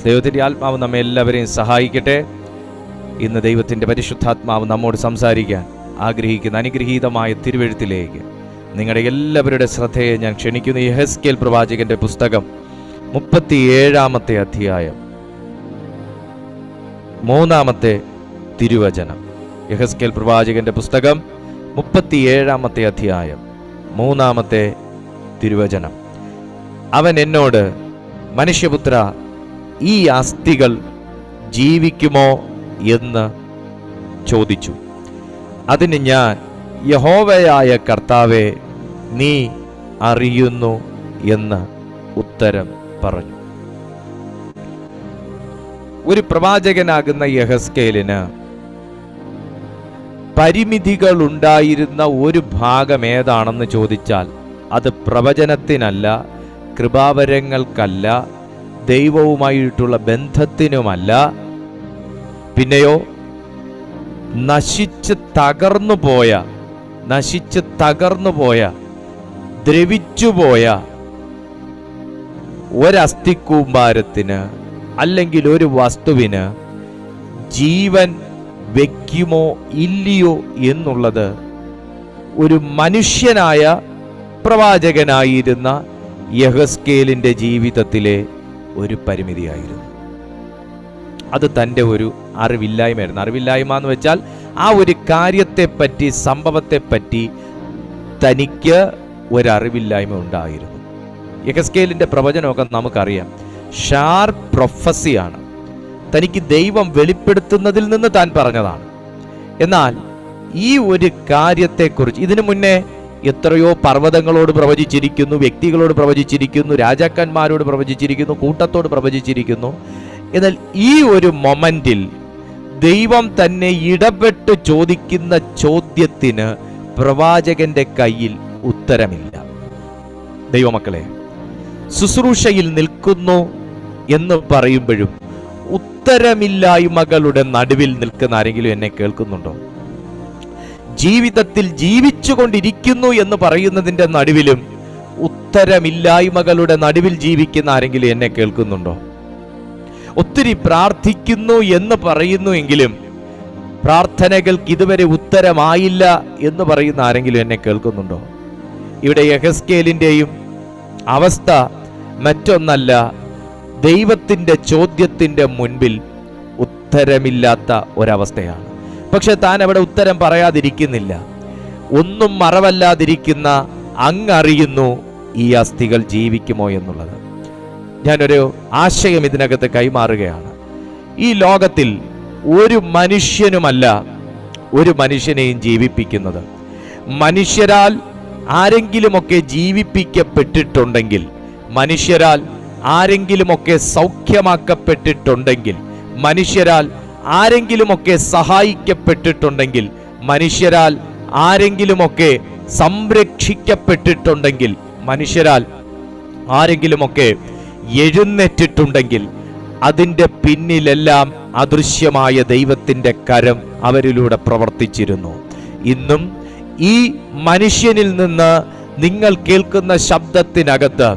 ദൈവത്തിൻ്റെ ആത്മാവ് നമ്മെ എല്ലാവരെയും സഹായിക്കട്ടെ. ഇന്ന് ദൈവത്തിൻ്റെ പരിശുദ്ധാത്മാവ് നമ്മോട് സംസാരിക്കാൻ ആഗ്രഹിക്കുന്ന അനുഗ്രഹീതമായ തിരുവെഴുത്തിലേക്ക് നിങ്ങളുടെ എല്ലാവരുടെ ശ്രദ്ധയെ ഞാൻ ക്ഷണിക്കുന്നു. യെഹെസ്കേൽ പ്രവാചകന്റെ പുസ്തകം 37-ാമത്തെ അധ്യായം 3-ാമത്തെ തിരുവചനം. യെഹെസ്കേൽ പ്രവാചകന്റെ പുസ്തകം 37-ാമത്തെ അധ്യായം 3-ാമത്തെ തിരുവചനം. അവൻ എന്നോട്, മനുഷ്യപുത്ര, ഈ അസ്ഥികൾ ജീവിക്കുമോ എന്ന് ചോദിച്ചു. അതിന് ഞാൻ, യഹോവയായ കർത്താവേ, നീ അറിയുന്നു എന്ന് ഉത്തരം പറഞ്ഞു. ഒരു പ്രവാചകനാകുന്ന യെഹെസ്കേലിന് പരിമിതികൾ ഉണ്ടായിരുന്ന ഒരു ഭാഗം ഏതാണെന്ന് ചോദിച്ചാൽ അത് പ്രവചനത്തിനല്ല, കൃപാവരങ്ങൾക്കല്ല, ദൈവവുമായിട്ടുള്ള ബന്ധത്തിനുമല്ല, പിന്നെയോ നശിച്ച് തകർന്നുപോയ ദ്രവിച്ചുപോയ ഒരസ്ഥിക്കൂമ്പാരത്തിന് അല്ലെങ്കിൽ ഒരു വസ്തുവിന് ജീവൻ വയ്ക്കുമോ ഇല്ലയോ എന്നുള്ളത് ഒരു മനുഷ്യനായ പ്രവാചകനായിരുന്ന യെഹെസ്കേലിന്റെ ജീവിതത്തിലെ ഒരു പരിമിതിയായിരുന്നു. അത് തൻ്റെ ഒരു അറിവില്ലായ്മയായിരുന്നു. അറിവില്ലായ്മ എന്ന് വെച്ചാൽ ആ ഒരു കാര്യത്തെപ്പറ്റി, സംഭവത്തെപ്പറ്റി തനിക്ക് ഒരറിവില്ലായ്മ ഉണ്ടായിരുന്നു. യെഹെസ്കേലിന്റെ പ്രവചനമൊക്കെ നമുക്കറിയാം, ഷാർപ്പ് പ്രൊഫസിയാണ്. തനിക്ക് ദൈവം വെളിപ്പെടുത്തുന്നതിൽ നിന്ന് താൻ പറഞ്ഞതാണ്. എന്നാൽ ഈ ഒരു കാര്യത്തെക്കുറിച്ച് ഇതിനു മുന്നേ എത്രയോ പർവ്വതങ്ങളോട് പ്രവചിച്ചിരിക്കുന്നു, വ്യക്തികളോട് പ്രവചിച്ചിരിക്കുന്നു, രാജാക്കന്മാരോട് പ്രവചിച്ചിരിക്കുന്നു, കൂട്ടത്തോട് പ്രവചിച്ചിരിക്കുന്നു. എന്നാൽ ഈ ഒരു മൊമെന്റിൽ ദൈവം തന്നെ ഇടപെട്ട് ചോദിക്കുന്ന ചോദ്യത്തിന് പ്രവാചകന്റെ കയ്യിൽ ഉത്തരമില്ല. ദൈവമക്കളെ, ശുശ്രൂഷയിൽ നിൽക്കുന്നു എന്ന് പറയുമ്പോഴും ഉത്തരമില്ലായ്മകളുടെ നടുവിൽ നിൽക്കുന്ന ആരെങ്കിലും എന്നെ കേൾക്കുന്നുണ്ടോ? ജീവിതത്തിൽ ജീവിച്ചുകൊണ്ടിരിക്കുന്നു എന്ന് പറയുന്നതിൻ്റെ നടുവിലും ഉത്തരമില്ലായ്മകളുടെ നടുവിൽ ജീവിക്കുന്ന ആരെങ്കിലും എന്നെ കേൾക്കുന്നുണ്ടോ? ഒത്തിരി പ്രാർത്ഥിക്കുന്നു എന്ന് പറയുന്നുവെങ്കിലും പ്രാർത്ഥനകൾക്ക് ഇതുവരെ ഉത്തരമായില്ല എന്ന് പറയുന്ന ആരെങ്കിലും എന്നെ കേൾക്കുന്നുണ്ടോ? ഇവിടെ യെഹെസ്കേലിന്റെയും അവസ്ഥ മറ്റൊന്നല്ല, ദൈവത്തിന്റെ ചോദ്യത്തിന്റെ മുൻപിൽ ഉത്തരമില്ലാത്ത ഒരവസ്ഥയാണ്. പക്ഷെ താൻ അവിടെ ഉത്തരം പറയാതിരിക്കുന്നില്ല. ഒന്നും മറവല്ലാതിരിക്കുന്ന അങ്ങറിയുന്നു ഈ അസ്ഥികൾ ജീവിക്കുമോ എന്നുള്ളത്. ഞാനൊരു ആശയം ഇതിനകത്ത് കൈമാറുകയാണ്. ഈ ലോകത്തിൽ ഒരു മനുഷ്യനുമല്ല ഒരു മനുഷ്യനെയും ജീവിപ്പിക്കുന്നത്. മനുഷ്യരാൽ ആരെങ്കിലുമൊക്കെ ജീവിപ്പിക്കപ്പെട്ടിട്ടുണ്ടെങ്കിൽ, മനുഷ്യരാൽ ആരെങ്കിലുമൊക്കെ സൗഖ്യമാക്കപ്പെട്ടിട്ടുണ്ടെങ്കിൽ, മനുഷ്യരാൽ ആരെങ്കിലുമൊക്കെ സഹായിക്കപ്പെട്ടിട്ടുണ്ടെങ്കിൽ, മനുഷ്യരാൽ ആരെങ്കിലുമൊക്കെ സംരക്ഷിക്കപ്പെട്ടിട്ടുണ്ടെങ്കിൽ, മനുഷ്യരാൽ ആരെങ്കിലുമൊക്കെ എഴുന്നേറ്റിട്ടുണ്ടെങ്കിൽ, അതിൻ്റെ പിന്നിലെല്ലാം അദൃശ്യമായ ദൈവത്തിൻ്റെ കരം അവരിലൂടെ പ്രവർത്തിച്ചിരുന്നു. ഇന്നും ഈ മനുഷ്യനിൽ നിന്ന് നിങ്ങൾ കേൾക്കുന്ന ശബ്ദത്തിനകത്ത്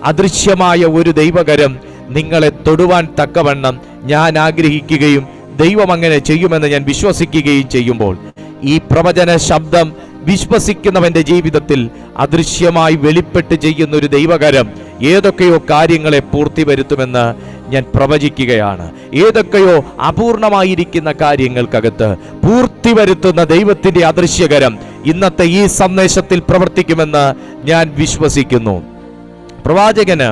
അദൃശ്യമായ ഒരു ദൈവകരം നിങ്ങളെ തൊടുവാൻ തക്കവണ്ണം ഞാൻ ആഗ്രഹിക്കുകയും ദൈവം അങ്ങനെ ചെയ്യുമെന്ന് ഞാൻ വിശ്വസിക്കുകയും ചെയ്യുമ്പോൾ, ഈ പ്രവചന ശബ്ദം വിശ്വസിക്കുന്നവന്റെ ജീവിതത്തിൽ അദൃശ്യമായി വെളിപ്പെട്ട് ചെയ്യുന്ന ഒരു ദൈവകരം ഏതൊക്കെയോ കാര്യങ്ങളെ പൂർത്തി വരുത്തുമെന്ന് ഞാൻ പ്രവചിക്കുകയാണ്. ഏതൊക്കെയോ അപൂർണമായിരിക്കുന്ന കാര്യങ്ങൾക്കകത്ത് പൂർത്തി വരുത്തുന്ന ദൈവത്തിന്റെ അദൃശ്യകരം ഇന്നത്തെ ഈ സന്ദേശത്തിൽ പ്രവർത്തിക്കുമെന്ന് ഞാൻ വിശ്വസിക്കുന്നു. പ്രവാചകന്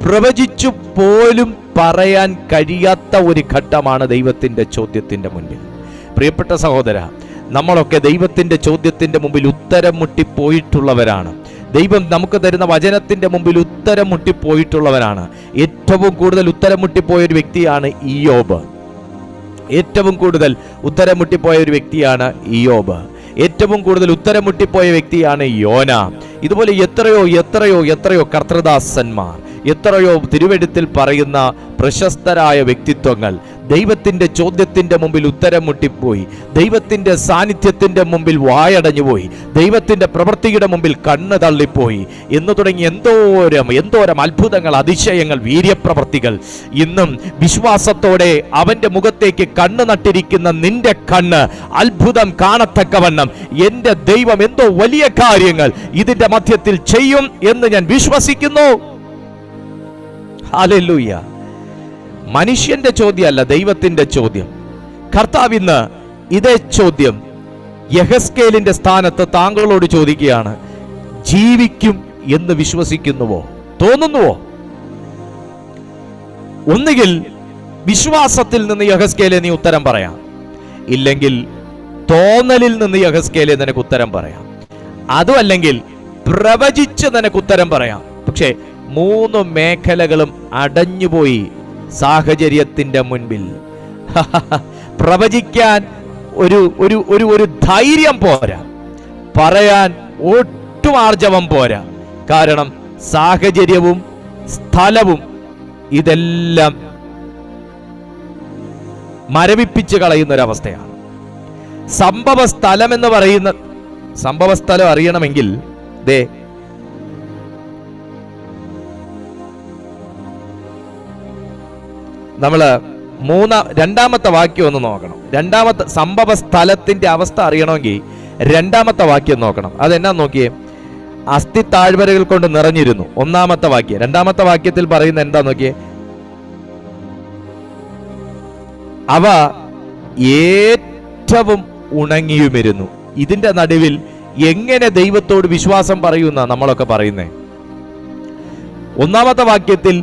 പ്രവചിച്ചു പോലും പറയാൻ കഴിയാത്ത ഒരു ഘട്ടമാണ് ദൈവത്തിന്റെ ചോദ്യത്തിന്റെ മുൻപിൽ. പ്രിയപ്പെട്ട സഹോദര, നമ്മളൊക്കെ ദൈവത്തിന്റെ ചോദ്യത്തിന്റെ മുമ്പിൽ ഉത്തരം മുട്ടിപ്പോയിട്ടുള്ളവരാണ്. ദൈവം നമുക്ക് തരുന്ന വചനത്തിന്റെ മുമ്പിൽ ഉത്തരം മുട്ടിപ്പോയിട്ടുള്ളവരാണ്. ഏറ്റവും കൂടുതൽ ഉത്തരം മുട്ടിപ്പോയ ഒരു വ്യക്തിയാണ് ഇയ്യോബ്. ഏറ്റവും കൂടുതൽ ഉത്തരം മുട്ടിപ്പോയ ഒരു വ്യക്തിയാണ് ഇയ്യോബ്. ഏറ്റവും കൂടുതൽ ഉത്തരം മുട്ടിപ്പോയ വ്യക്തിയാണ് യോന. ഇതുപോലെ എത്രയോ എത്രയോ എത്രയോ കർത്തൃദാസന്മാർ, എത്രയോ തിരുവെഴുത്തിൽ പറയുന്ന പ്രശസ്തരായ വ്യക്തിത്വങ്ങൾ ദൈവത്തിൻ്റെ ചോദ്യത്തിൻ്റെ മുമ്പിൽ ഉത്തരം മുട്ടിപ്പോയി, ദൈവത്തിൻ്റെ സാന്നിധ്യത്തിൻ്റെ മുമ്പിൽ വായടഞ്ഞുപോയി, ദൈവത്തിൻ്റെ പ്രവൃത്തിയുടെ മുമ്പിൽ കണ്ണ് തള്ളിപ്പോയി എന്ന് തുടങ്ങി എന്തോരം അത്ഭുതങ്ങൾ, അതിശയങ്ങൾ, വീര്യപ്രവൃത്തികൾ. ഇന്നും വിശ്വാസത്തോടെ അവൻ്റെ മുഖത്തേക്ക് കണ്ണ് നട്ടിരിക്കുന്ന നിന്റെ കണ്ണ് അത്ഭുതം കാണത്തക്കവണ്ണം എൻ്റെ ദൈവം എന്തോ വലിയ കാര്യങ്ങൾ ഇതിൻ്റെ മധ്യത്തിൽ ചെയ്യും എന്ന് ഞാൻ വിശ്വസിക്കുന്നു. ഹല്ലേലൂയ. മനുഷ്യന്റെ ചോദ്യമല്ല, ദൈവത്തിന്റെ ചോദ്യം. കർത്താവ് ഇന്ന് ഇതേ ചോദ്യം യെഹെസ്കേലിന്റെ സ്ഥാനത്ത് താങ്കളോട് ചോദിക്കുകയാണ്. ജീവിക്കും എന്ന് വിശ്വസിക്കുന്നുവോ, തോന്നുന്നുവോ? ഒന്നുകിൽ വിശ്വാസത്തിൽ നിന്ന് യെഹെസ്കേലെ നീ ഉത്തരം പറയാം, ഇല്ലെങ്കിൽ തോന്നലിൽ നിന്ന് യെഹെസ്കേലെ നിനക്ക് ഉത്തരം പറയാം, അതും അല്ലെങ്കിൽ പ്രവചിച്ച് നിനക്ക് ഉത്തരം പറയാം. പക്ഷേ 3 മേഖലകളും അടഞ്ഞുപോയി സാഹചര്യത്തിന്റെ മുൻപിൽ. പ്രവചിക്കാൻ ഒരു ധൈര്യം പോരാ, പറയാൻ ഒട്ടും ആർജവം പോരാ. കാരണം സാഹചര്യവും സ്ഥലവും ഇതെല്ലാം മരവിപ്പിച്ച് കളയുന്ന ഒരവസ്ഥയാണ്. സംഭവ സ്ഥലം എന്ന് പറയുന്ന സംഭവ സ്ഥലം അറിയണമെങ്കിൽ ദേ നമ്മള് രണ്ടാമത്തെ വാക്യം ഒന്ന് നോക്കണം. രണ്ടാമത്തെ സംഭവ സ്ഥലത്തിന്റെ അവസ്ഥ അറിയണമെങ്കിൽ രണ്ടാമത്തെ വാക്യം നോക്കണം. അതെന്നാ നോക്കിയേ? അസ്ഥി താഴ്വരകൾ കൊണ്ട് നിറഞ്ഞിരുന്നു. ഒന്നാമത്തെ വാക്യം. രണ്ടാമത്തെ വാക്യത്തിൽ പറയുന്ന എന്താ നോക്കിയേ? അവ ഏറ്റവും ഉണങ്ങിയുമിരുന്നു. ഇതിന്റെ നടുവിൽ എങ്ങനെ ദൈവത്തോട് വിശ്വാസം പറയുന്ന നമ്മളൊക്കെ പറയുന്നേ? ഒന്നാമത്തെ വാക്യത്തിൽ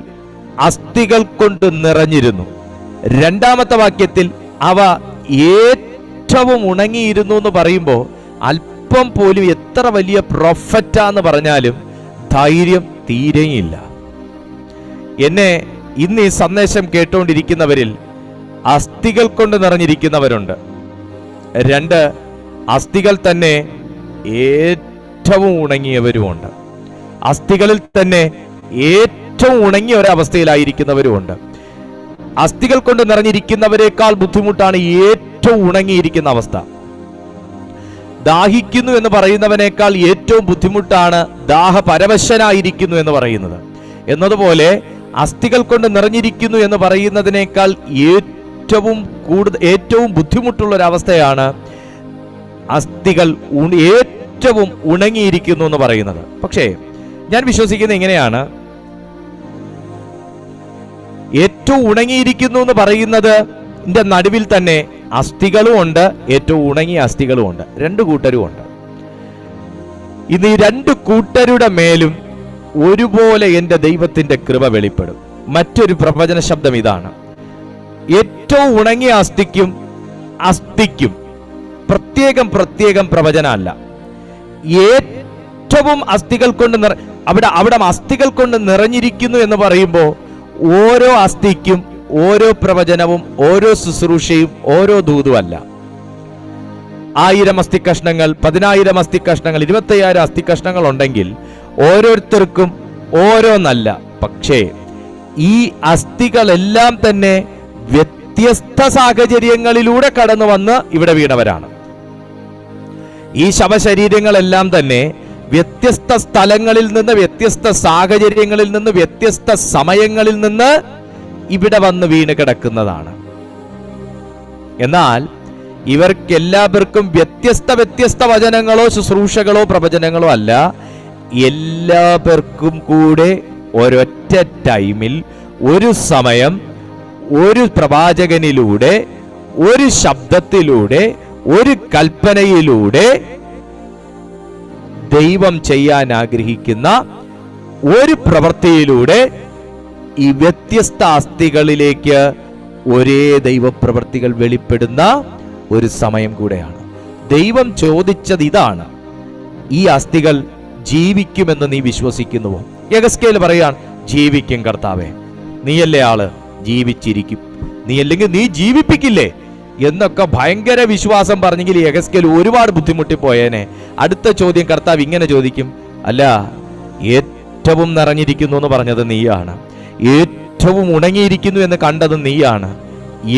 അസ്ഥികൾ കൊണ്ട് നിറഞ്ഞിരുന്നു. രണ്ടാമത്തെ വാക്യത്തിൽ അവ ഏറ്റവും ഉണങ്ങിയിരുന്നു എന്ന് പറയുമ്പോൾ അല്പം പോലും എത്ര വലിയ പ്രൊഫറ്റാന്ന് പറഞ്ഞാലും ധൈര്യം തീരെയില്ല. എന്നെ ഇന്ന് ഈ സന്ദേശം കേട്ടുകൊണ്ടിരിക്കുന്നവരിൽ അസ്ഥികൾ കൊണ്ട് നിറഞ്ഞിരിക്കുന്നവരുണ്ട്. 2 അസ്ഥികൾ തന്നെ ഏറ്റവും ഉണങ്ങിയവരുമുണ്ട്. അസ്ഥികളിൽ തന്നെ ഏറ്റവും ഉണങ്ങിയ ഒരവസ്ഥയിലായിരിക്കുന്നവരുമുണ്ട്. അസ്ഥികൾ കൊണ്ട് നിറഞ്ഞിരിക്കുന്നവരെക്കാൾ ബുദ്ധിമുട്ടാണ് ഏറ്റവും ഉണങ്ങിയിരിക്കുന്ന അവസ്ഥ. ദാഹിക്കുന്നു എന്ന് പറയുന്നവനേക്കാൾ ഏറ്റവും ബുദ്ധിമുട്ടാണ് ദാഹപരവശനായിരിക്കുന്നു എന്ന് പറയുന്നത്. എന്നതുപോലെ അസ്ഥികൾ കൊണ്ട് നിറഞ്ഞിരിക്കുന്നു എന്ന് പറയുന്നതിനേക്കാൾ ഏറ്റവും ബുദ്ധിമുട്ടുള്ള ഒരവസ്ഥയാണ് അസ്ഥികൾ ഏറ്റവും ഉണങ്ങിയിരിക്കുന്നു എന്ന് പറയുന്നത്. പക്ഷേ ഞാൻ വിശ്വസിക്കുന്നത് ഇങ്ങനെയാണ്, ഏറ്റവും ഉണങ്ങിയിരിക്കുന്നു എന്ന് പറയുന്നത് നടുവിൽ തന്നെ അസ്ഥികളും ഉണ്ട്, ഏറ്റവും ഉണങ്ങിയ അസ്ഥികളും ഉണ്ട്. 2 കൂട്ടരും ഉണ്ട്. ഇന്ന് ഈ 2 കൂട്ടരുടെ മേലും ഒരുപോലെ എൻ്റെ ദൈവത്തിന്റെ കൃപ വെളിപ്പെടും. മറ്റൊരു പ്രവചന ശബ്ദം ഇതാണ്: ഏറ്റവും ഉണങ്ങിയ അസ്ഥിക്കും പ്രത്യേകം പ്രവചനമല്ല. ഏറ്റവും അസ്ഥികൾ കൊണ്ട് അവിടെ അസ്ഥികൾ കൊണ്ട് നിറഞ്ഞിരിക്കുന്നു എന്ന് പറയുമ്പോൾ ഓരോ അസ്ഥിക്കും ഓരോ പ്രവചനവും ഓരോ ശുശ്രൂഷയും ഓരോ ദൂതുമല്ല. 1000 അസ്ഥി കഷ്ണങ്ങൾ, 10000 അസ്ഥി കഷ്ണങ്ങൾ, 25000 അസ്ഥി കഷ്ണങ്ങൾ ഉണ്ടെങ്കിൽ ഓരോരുത്തർക്കും ഓരോന്നല്ല. പക്ഷേ ഈ അസ്ഥികളെല്ലാം തന്നെ വ്യത്യസ്ത സാഹചര്യങ്ങളിലൂടെ കടന്നു വന്ന് ഇവിടെ വീണവരാണ്. ഈ ശവശരീരങ്ങളെല്ലാം തന്നെ വ്യത്യസ്ത സ്ഥലങ്ങളിൽ നിന്ന്, വ്യത്യസ്ത സാഹചര്യങ്ങളിൽ നിന്ന്, വ്യത്യസ്ത സമയങ്ങളിൽ നിന്ന് ഇവിടെ വന്ന് വീണ് കിടക്കുന്നതാണ്. എന്നാൽ ഇവർക്കെല്ലാവർക്കും വ്യത്യസ്ത വചനങ്ങളോ ശുശ്രൂഷകളോ പ്രവചനങ്ങളോ അല്ല. എല്ലാവർക്കും കൂടെ ഒരൊറ്റ ടൈമിൽ, ഒരു സമയം, ഒരു പ്രവാചകനിലൂടെ, ഒരു ശബ്ദത്തിലൂടെ, ഒരു കൽപ്പനയിലൂടെ ദൈവം ചെയ്യാൻ ആഗ്രഹിക്കുന്ന ഒരു പ്രവൃത്തിയിലൂടെ ഈ വ്യത്യസ്ത അസ്ഥികളിലേക്ക് ഒരേ ദൈവപ്രവൃത്തികൾ വെളിപ്പെടുന്ന ഒരു സമയം കൂടെയാണ്. ദൈവം ചോദിച്ചത് ഇതാണ്: ഈ അസ്ഥികൾ ജീവിക്കുമെന്ന് നീ വിശ്വസിക്കുന്നുവോ? യെഹെസ്കേൽ പറയാൻ, ജീവിക്കും കർത്താവേ, നീയല്ലേ ആള്, ജീവിച്ചിരിക്കും, നീ അല്ലെങ്കിൽ നീ ജീവിപ്പിക്കില്ലേ എന്നൊക്കെ ഭയങ്കര വിശ്വാസം പറഞ്ഞെങ്കിൽ യെഹെസ്കേൽ ഒരുപാട് ബുദ്ധിമുട്ടിപ്പോയേനെ. അടുത്ത ചോദ്യം കർത്താവ് ഇങ്ങനെ ചോദിക്കും: അല്ല, ഏറ്റവും നിറഞ്ഞിരിക്കുന്നു എന്ന് പറഞ്ഞത് നീയാണ്, ഏറ്റവും ഉണങ്ങിയിരിക്കുന്നു എന്ന് കണ്ടത് നീയാണ്,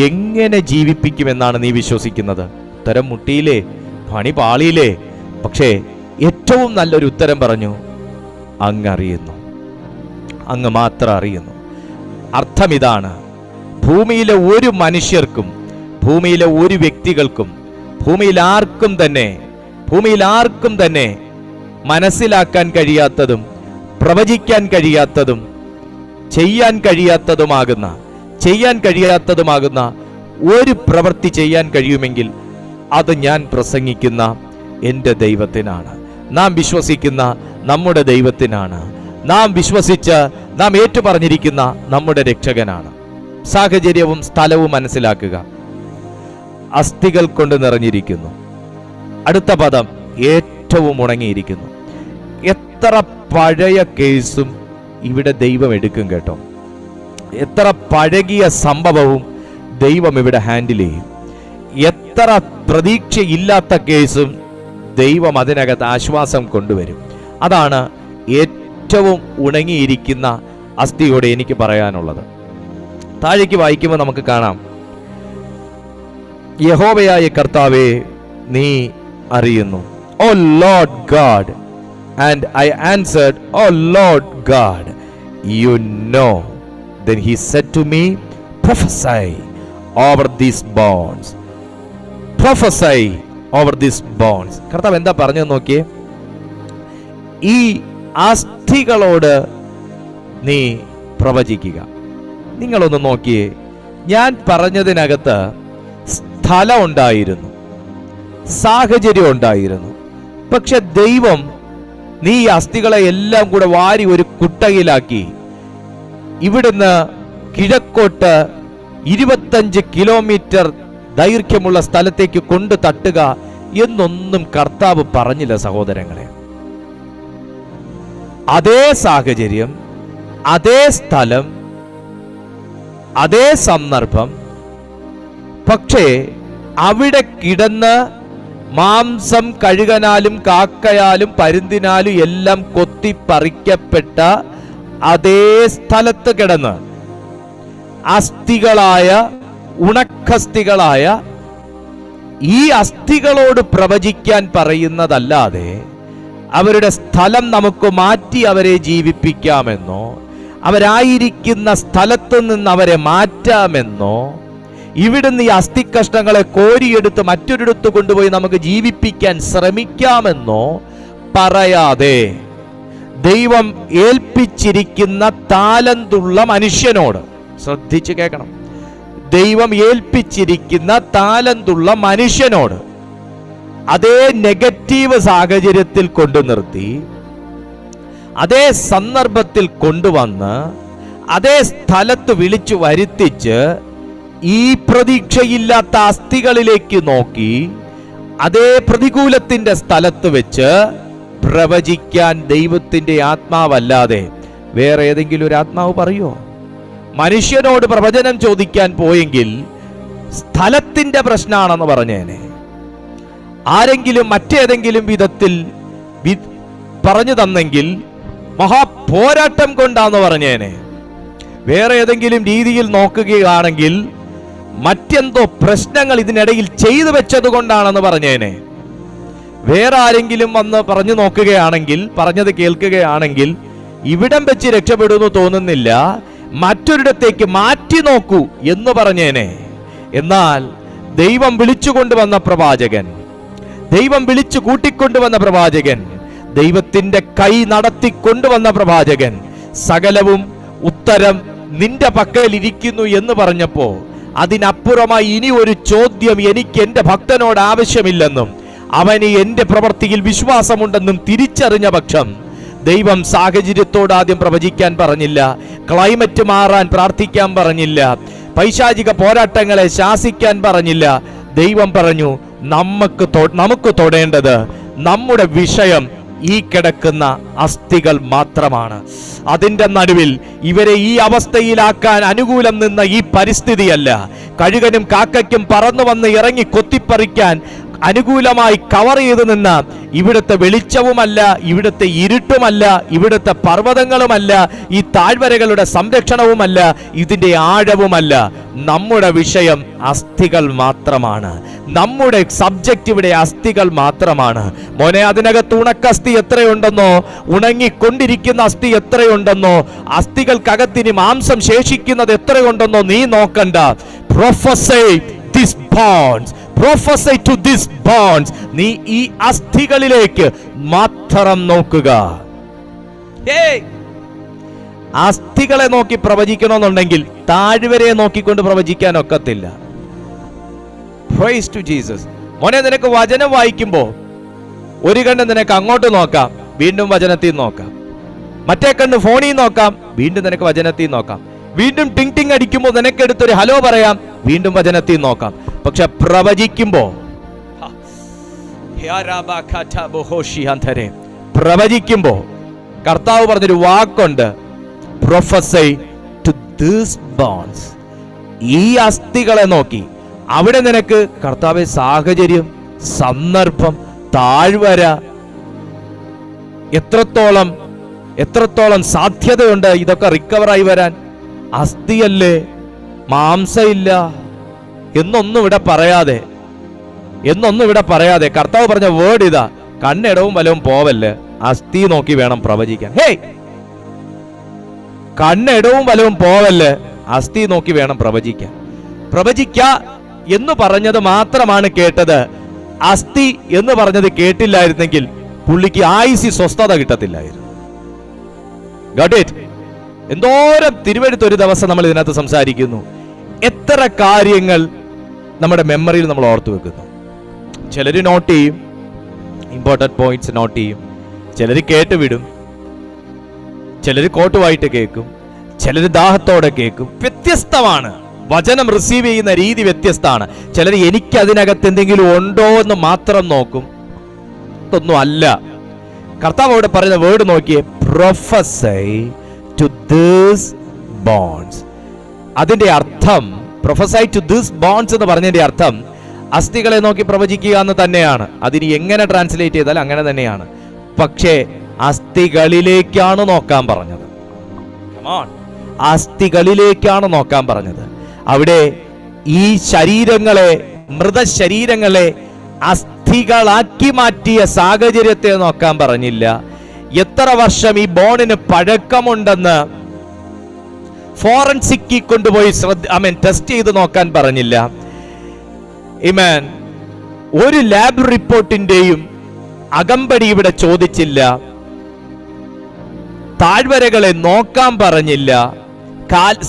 എങ്ങനെ ജീവിപ്പിക്കുമെന്നാണ് നീ വിശ്വസിക്കുന്നത്? ഉത്തരം മുട്ടിയില്ലേ? പണി പാളിയില്ലേ? പക്ഷേ ഏറ്റവും നല്ലൊരു ഉത്തരം പറഞ്ഞു, അങ്ങ് അറിയുന്നു, അങ്ങ് മാത്രം അറിയുന്നു. അർത്ഥം ഇതാണ്: ഭൂമിയിലെ ഒരു മനുഷ്യർക്കും, ഭൂമിയിലെ ഒരു വ്യക്തികൾക്കും, ഭൂമിയിൽ ആർക്കും തന്നെ മനസ്സിലാക്കാൻ കഴിയാത്തതും പ്രവചിക്കാൻ കഴിയാത്തതും ചെയ്യാൻ കഴിയാത്തതുമാകുന്ന ഒരു പ്രവൃത്തി ചെയ്യാൻ കഴിയുമെങ്കിൽ അത് ഞാൻ പ്രസംഗിക്കുന്ന എൻ്റെ ദൈവത്തിനാണ്, നാം വിശ്വസിക്കുന്ന നമ്മുടെ ദൈവത്തിനാണ്, നാം വിശ്വസിച്ച് നാം ഏറ്റുപറഞ്ഞിരിക്കുന്ന നമ്മുടെ രക്ഷകനാണ്. സാഹചര്യവും സ്ഥലവും മനസ്സിലാക്കുക. അസ്ഥികൾ കൊണ്ട് നിറഞ്ഞിരിക്കുന്നു. അടുത്ത പദം, ഏറ്റവും ഉണങ്ങിയിരിക്കുന്നു. എത്ര പഴയ കേസും ഇവിടെ ദൈവം എടുക്കും കേട്ടോ. എത്ര പഴകിയ സംഭവവും ദൈവം ഇവിടെ ഹാൻഡിൽ ചെയ്യും. എത്ര പ്രതീക്ഷയില്ലാത്ത കേസും ദൈവം അതിനകത്ത് ആശ്വാസം കൊണ്ടുവരും. അതാണ് ഏറ്റവും ഉണങ്ങിയിരിക്കുന്ന അസ്ഥിയോടെ എനിക്ക് പറയാനുള്ളത്. താഴേക്ക് വായിക്കുമ്പോൾ നമുക്ക് കാണാം, യഹോവയായ കർത്താവേ, നീ അറിയുന്നു. O lord god, and I answered, O lord god, you know. Then he said to me, prophesy over these bones. Prophesy over these bones. കർത്താവ് എന്താ പറഞ്ഞത് നോക്കിയേ. ഈ അസ്ഥികളോട് നീ പ്രവചിക്കുക. നിങ്ങളൊന്ന് നോക്കിയേ, ഞാൻ പറഞ്ഞതിനകത്ത് സ്ഥലം ഉണ്ടായിരുന്നു, സാഹചര്യം ഉണ്ടായിരുന്നു. പക്ഷെ ദൈവം നീ ഈ അസ്ഥികളെ എല്ലാം കൂടെ വാരി ഒരു കുട്ടയിലാക്കി ഇവിടുന്ന് കിഴക്കോട്ട് 25 കിലോമീറ്റർ ദൈർഘ്യമുള്ള സ്ഥലത്തേക്ക് കൊണ്ടു തട്ടുക എന്നൊന്നും കർത്താവ് പറഞ്ഞില്ല സഹോദരങ്ങളെ. അതേ സാഹചര്യം, അതേ സ്ഥലം, അതേ സന്ദർഭം, പക്ഷേ അവിടെ കിടന്ന് മാംസം കഴുകനാലും കാക്കയാലും പരുന്തിനാലും എല്ലാം കൊത്തിപ്പറിക്കപ്പെട്ട അതേ സ്ഥലത്ത് കിടന്ന് അസ്ഥികളായ, ഉണക്കസ്ഥികളായ ഈ അസ്ഥികളോട് പ്രവചിക്കാൻ പറയുന്നതല്ലാതെ അവരുടെ സ്ഥലം നമുക്ക് മാറ്റി അവരെ ജീവിപ്പിക്കാമെന്നോ അവരായിരിക്കുന്ന സ്ഥലത്ത് നിന്ന് അവരെ മാറ്റാമെന്നോ ഇവിടുന്ന് ഈ അസ്ഥിക്കഷ്ണങ്ങളെ കോരിയെടുത്ത് മറ്റൊരിടത്ത് കൊണ്ടുപോയി നമുക്ക് ജീവിപ്പിക്കാൻ ശ്രമിക്കാമെന്നോ പറയാതെ ദൈവം ഏൽപ്പിച്ചിരിക്കുന്ന താലന്തുള്ള മനുഷ്യനോട്, ശ്രദ്ധിച്ചു കേൾക്കണം, ദൈവം ഏൽപ്പിച്ചിരിക്കുന്ന താലന്തുള്ള മനുഷ്യനോട് അതേ നെഗറ്റീവ് സാഹചര്യത്തിൽ കൊണ്ടു നിർത്തി, അതേ സന്ദർഭത്തിൽ കൊണ്ടുവന്ന്, അതേ സ്ഥലത്ത് വിളിച്ചു വരുത്തിച്ച് ഈ പ്രതീക്ഷയില്ലാത്ത അസ്ഥികളിലേക്ക് നോക്കി അതേ പ്രതികൂലത്തിന്റെ സ്ഥലത്ത് വെച്ച് പ്രവചിക്കാൻ ദൈവത്തിന്റെ ആത്മാവല്ലാതെ വേറെ ഏതെങ്കിലും ഒരു ആത്മാവ് പറയോ? മനുഷ്യനോട് പ്രവചനം ചോദിക്കാൻ പോയെങ്കിൽ സ്ഥലത്തിന്റെ പ്രശ്നമാണെന്ന് പറഞ്ഞേനെ. ആരെങ്കിലും മറ്റേതെങ്കിലും വിധത്തിൽ പറഞ്ഞു തന്നെങ്കിൽ മഹാപോരാട്ടം കൊണ്ടാന്ന് പറഞ്ഞേനെ. വേറെ ഏതെങ്കിലും രീതിയിൽ നോക്കുകയാണെങ്കിൽ മറ്റെന്തോ പ്രശ്നങ്ങൾ ഇതിനിടയിൽ ചെയ്തു വെച്ചത് കൊണ്ടാണെന്ന് പറഞ്ഞേനെ. വേറെ ആരെങ്കിലും വന്ന് പറഞ്ഞു നോക്കുകയാണെങ്കിൽ, പറഞ്ഞത് കേൾക്കുകയാണെങ്കിൽ ഇവിടം വെച്ച് രക്ഷപ്പെടുന്നു തോന്നുന്നില്ല, മറ്റൊരിടത്തേക്ക് മാറ്റി നോക്കൂ എന്ന് പറഞ്ഞേനെ. എന്നാൽ ദൈവം വിളിച്ചുകൊണ്ടുവന്ന പ്രവാചകൻ, ദൈവം വിളിച്ചു കൂട്ടിക്കൊണ്ടുവന്ന പ്രവാചകൻ, ദൈവത്തിന്റെ കൈ നടത്തിക്കൊണ്ടുവന്ന പ്രവാചകൻ സകലവും ഉത്തരം നിന്റെ പക്കൽ ഇരിക്കുന്നു എന്ന് പറഞ്ഞപ്പോ അതിനപ്പുറമായി ഇനി ഒരു ചോദ്യം എനിക്ക് എന്റെ ഭക്തനോട് ആവശ്യമില്ലെന്നും അവന് എന്റെ പ്രവൃത്തിയിൽ വിശ്വാസമുണ്ടെന്നും തിരിച്ചറിഞ്ഞ പക്ഷം ദൈവം സാഹചര്യത്തോട് ആദ്യം പ്രവചിക്കാൻ പറഞ്ഞില്ല, ക്ലൈമറ്റ് മാറാൻ പ്രാർത്ഥിക്കാൻ പറഞ്ഞില്ല, പൈശാചിക പോരാട്ടങ്ങളെ ശാസിക്കാൻ പറഞ്ഞില്ല. ദൈവം പറഞ്ഞു, നമുക്ക് തൊടേണ്ടത് നമ്മുടെ വിഷയം ഈ കിടക്കുന്ന അസ്ഥികൾ മാത്രമാണ്. അതിന്റെ നടുവിൽ ഇവരെ ഈ അവസ്ഥയിലാക്കാൻ അനുകൂലം നിന്ന ഈ പരിസ്ഥിതിയല്ല, കഴുകനും കാക്കയ്ക്കും പറന്നു വന്ന് ഇറങ്ങി കൊത്തിപ്പറിക്കാൻ അനുകൂലമായി കവർ ചെയ്ത് നിന്ന ഇവിടുത്തെ വെളിച്ചവുമല്ല, ഇവിടുത്തെ ഇരുട്ടുമല്ല, ഇവിടുത്തെ പർവ്വതങ്ങളുമല്ല, ഈ താഴ്വരകളുടെ സംരക്ഷണവുമല്ല, ഇതിന്റെ ആഴവുമല്ല. നമ്മുടെ വിഷയം അസ്ഥികൾ മാത്രമാണ്. നമ്മുടെ സബ്ജക്റ്റ് ഇവിടെ അസ്ഥികൾ മാത്രമാണ്. മോനെ, അതിനകത്ത് ഉണക്കസ്ഥി എത്രയുണ്ടെന്നോ, ഉണങ്ങിക്കൊണ്ടിരിക്കുന്ന അസ്ഥി എത്രയുണ്ടെന്നോ, അസ്ഥികൾക്കകത്തിന് മാംസം ശേഷിക്കുന്നത് എത്രയുണ്ടെന്നോ നീ നോക്കണ്ട. Prophesy these bonds. Prophesy to these bonds. നീ ഈ അസ്ഥികളിലേക്ക് മാത്രം നോക്കുക. അസ്ഥികളെ നോക്കി പ്രവചിക്കണമെന്നുണ്ടെങ്കിൽ താഴ്വരയെ നോക്കിക്കൊണ്ട് പ്രവചിക്കാൻ ഒക്കത്തില്ല. Praise to Jesus. മോനെ, നിനക്ക് വചനം വായിക്കുമ്പോ ഒരു കണ്ണ് നിനക്ക് അങ്ങോട്ട് നോക്കാം, വീണ്ടും വചനത്തിൽ നോക്കാം. മറ്റേ കണ്ണ് ഫോണിൽ നോക്കാം, വീണ്ടും നിനക്ക് വചനത്തിൽ നോക്കാം. വീണ്ടും ടിങ് ടിങ് അടിക്കുമ്പോൾ നിനക്കെടുത്തൊരു ഹലോ പറയാം, വീണ്ടും വചനത്തിൽ നോക്കാം. പക്ഷെ പ്രവചിക്കുമ്പോ കർത്താവ് പറഞ്ഞൊരു വാക്കുണ്ട്, പ്രൊഫസൈ ടു ദീസ് ബോൺസ്. ഈ അസ്ഥികളെ നോക്കി അവിടെ നിനക്ക് കർത്താവെ സാഹചര്യം, സന്ദർഭം, താഴ്വര, എത്രത്തോളം സാധ്യതയുണ്ട് ഇതൊക്കെ റിക്കവറായി വരാൻ. അസ്ഥിയല്ലേ, മാംസമില്ല എന്നൊന്നും ഇവിടെ പറയാതെ കർത്താവ് പറഞ്ഞ വേർഡ് ഇതാ, കണ്ണിടവും വലവും പോവല്ലേ, അസ്ഥി നോക്കി വേണം പ്രവചിക്കാൻ. കണ്ണിടവും വലവും പോവല്ലേ, അസ്ഥി നോക്കി വേണം പ്രവചിക്കാൻ. എന്ന് പറഞ്ഞത് മാത്രമാണ് കേട്ടത്. അസ്ഥി എന്ന് പറഞ്ഞത് കേട്ടില്ലായിരുന്നെങ്കിൽ പുള്ളിക്ക് ആയുസ്സി സ്വസ്ഥത കിട്ടത്തില്ലായിരുന്നു. Got it? എന്തോരം തിരുവെഴുത്ത് ഒരു ദിവസം നമ്മൾ ഇതിനകത്ത് സംസാരിക്കുന്നു. എത്ര കാര്യങ്ങൾ നമ്മുടെ മെമ്മറിയിൽ നമ്മൾ ഓർത്തു വെക്കുന്നു. ചിലർ നോട്ട് ചെയ്യും, ഇമ്പോർട്ടൻറ്റ് പോയിന്റ്സ് നോട്ട് ചെയ്യും. ചിലർ കേട്ടുവിടും, ചിലർ കോട്ടുവായിട്ട് കേൾക്കും, ചിലർ ദാഹത്തോടെ കേൾക്കും. വ്യത്യസ്തമാണ്. വചനം റിസീവ് ചെയ്യുന്ന രീതി വ്യത്യസ്തമാണ്. ചിലർ എനിക്ക് അതിനകത്ത് എന്തെങ്കിലും ഉണ്ടോ എന്ന് മാത്രം നോക്കും. ഇതൊന്നും അല്ല. കർത്താവ് അവിടെ പറയുന്ന വേർഡ് നോക്കിയേ, പ്രൊഫസൈ ടു ദീസ് ബോൺസ്. അതിന്റെ അർത്ഥം, പ്രൊഫസൈ ടു ദീസ് ബോൺസ് എന്ന് പറഞ്ഞതിന്റെ അർത്ഥം അസ്ഥികളെ നോക്കി പ്രവചിക്കുക എന്ന് തന്നെയാണ്. അതിന് എങ്ങനെ ട്രാൻസ്ലേറ്റ് ചെയ്താൽ അങ്ങനെ തന്നെയാണ്. പക്ഷേ അസ്ഥികളിലേക്കാണ് നോക്കാൻ പറഞ്ഞത്. അസ്ഥികളിലേക്കാണ് നോക്കാൻ പറഞ്ഞത്. അവിടെ ഈ ശരീരങ്ങളെ, മൃതശരീരങ്ങളെ അസ്ഥികളാക്കി മാറ്റിയ സാഹചര്യത്തെ നോക്കാൻ പറഞ്ഞില്ല. എത്ര വർഷം ഈ ബോണിന് പഴക്കമുണ്ടെന്ന് ഫോറൻസിക്കിൽ കൊണ്ടുപോയി ടെസ്റ്റ് ചെയ്ത് നോക്കാൻ പറഞ്ഞില്ല. ഒരു ലാബ് റിപ്പോർട്ടിന്റെയും അകമ്പടി ഇവിടെ ചോദിച്ചില്ല. താഴ്വരകളെ നോക്കാൻ പറഞ്ഞില്ല,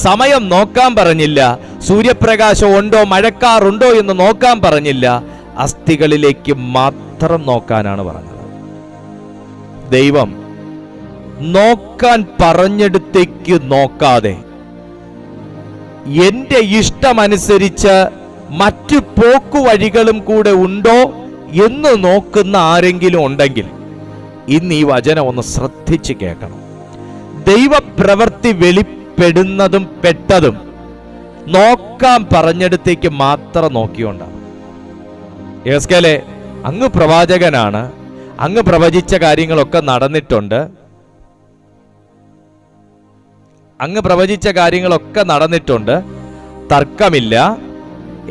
സമയം നോക്കാൻ പറഞ്ഞില്ല, സൂര്യപ്രകാശം ഉണ്ടോ മഴക്കാറുണ്ടോ എന്ന് നോക്കാൻ പറഞ്ഞില്ല. അസ്ഥികളിലേക്ക് മാത്രം നോക്കാനാണ് പറഞ്ഞത്. ദൈവം നോക്കാൻ പറഞ്ഞെടുത്തേക്ക് നോക്കാതെ എന്റെ ഇഷ്ടമനുസരിച്ച് മറ്റു പോക്കുവഴികളും കൂടെ ഉണ്ടോ എന്ന് നോക്കുന്ന ആരെങ്കിലും ഉണ്ടെങ്കിൽ ഇന്ന് ഈ വചനം ഒന്ന് ശ്രദ്ധിച്ച് കേൾക്കണം. ദൈവപ്രവൃത്തി വെളിപ്പെടുന്നതും പെട്ടതും നോക്കാൻ പറഞ്ഞെടുത്തേക്ക് മാത്രം നോക്കിയോണ്ടാണ്. യെഹെസ്കേലേ, അങ്ങ് പ്രവാചകനാണ്, അങ്ങ് പ്രവചിച്ച കാര്യങ്ങളൊക്കെ നടന്നിട്ടുണ്ട്, തർക്കമില്ല,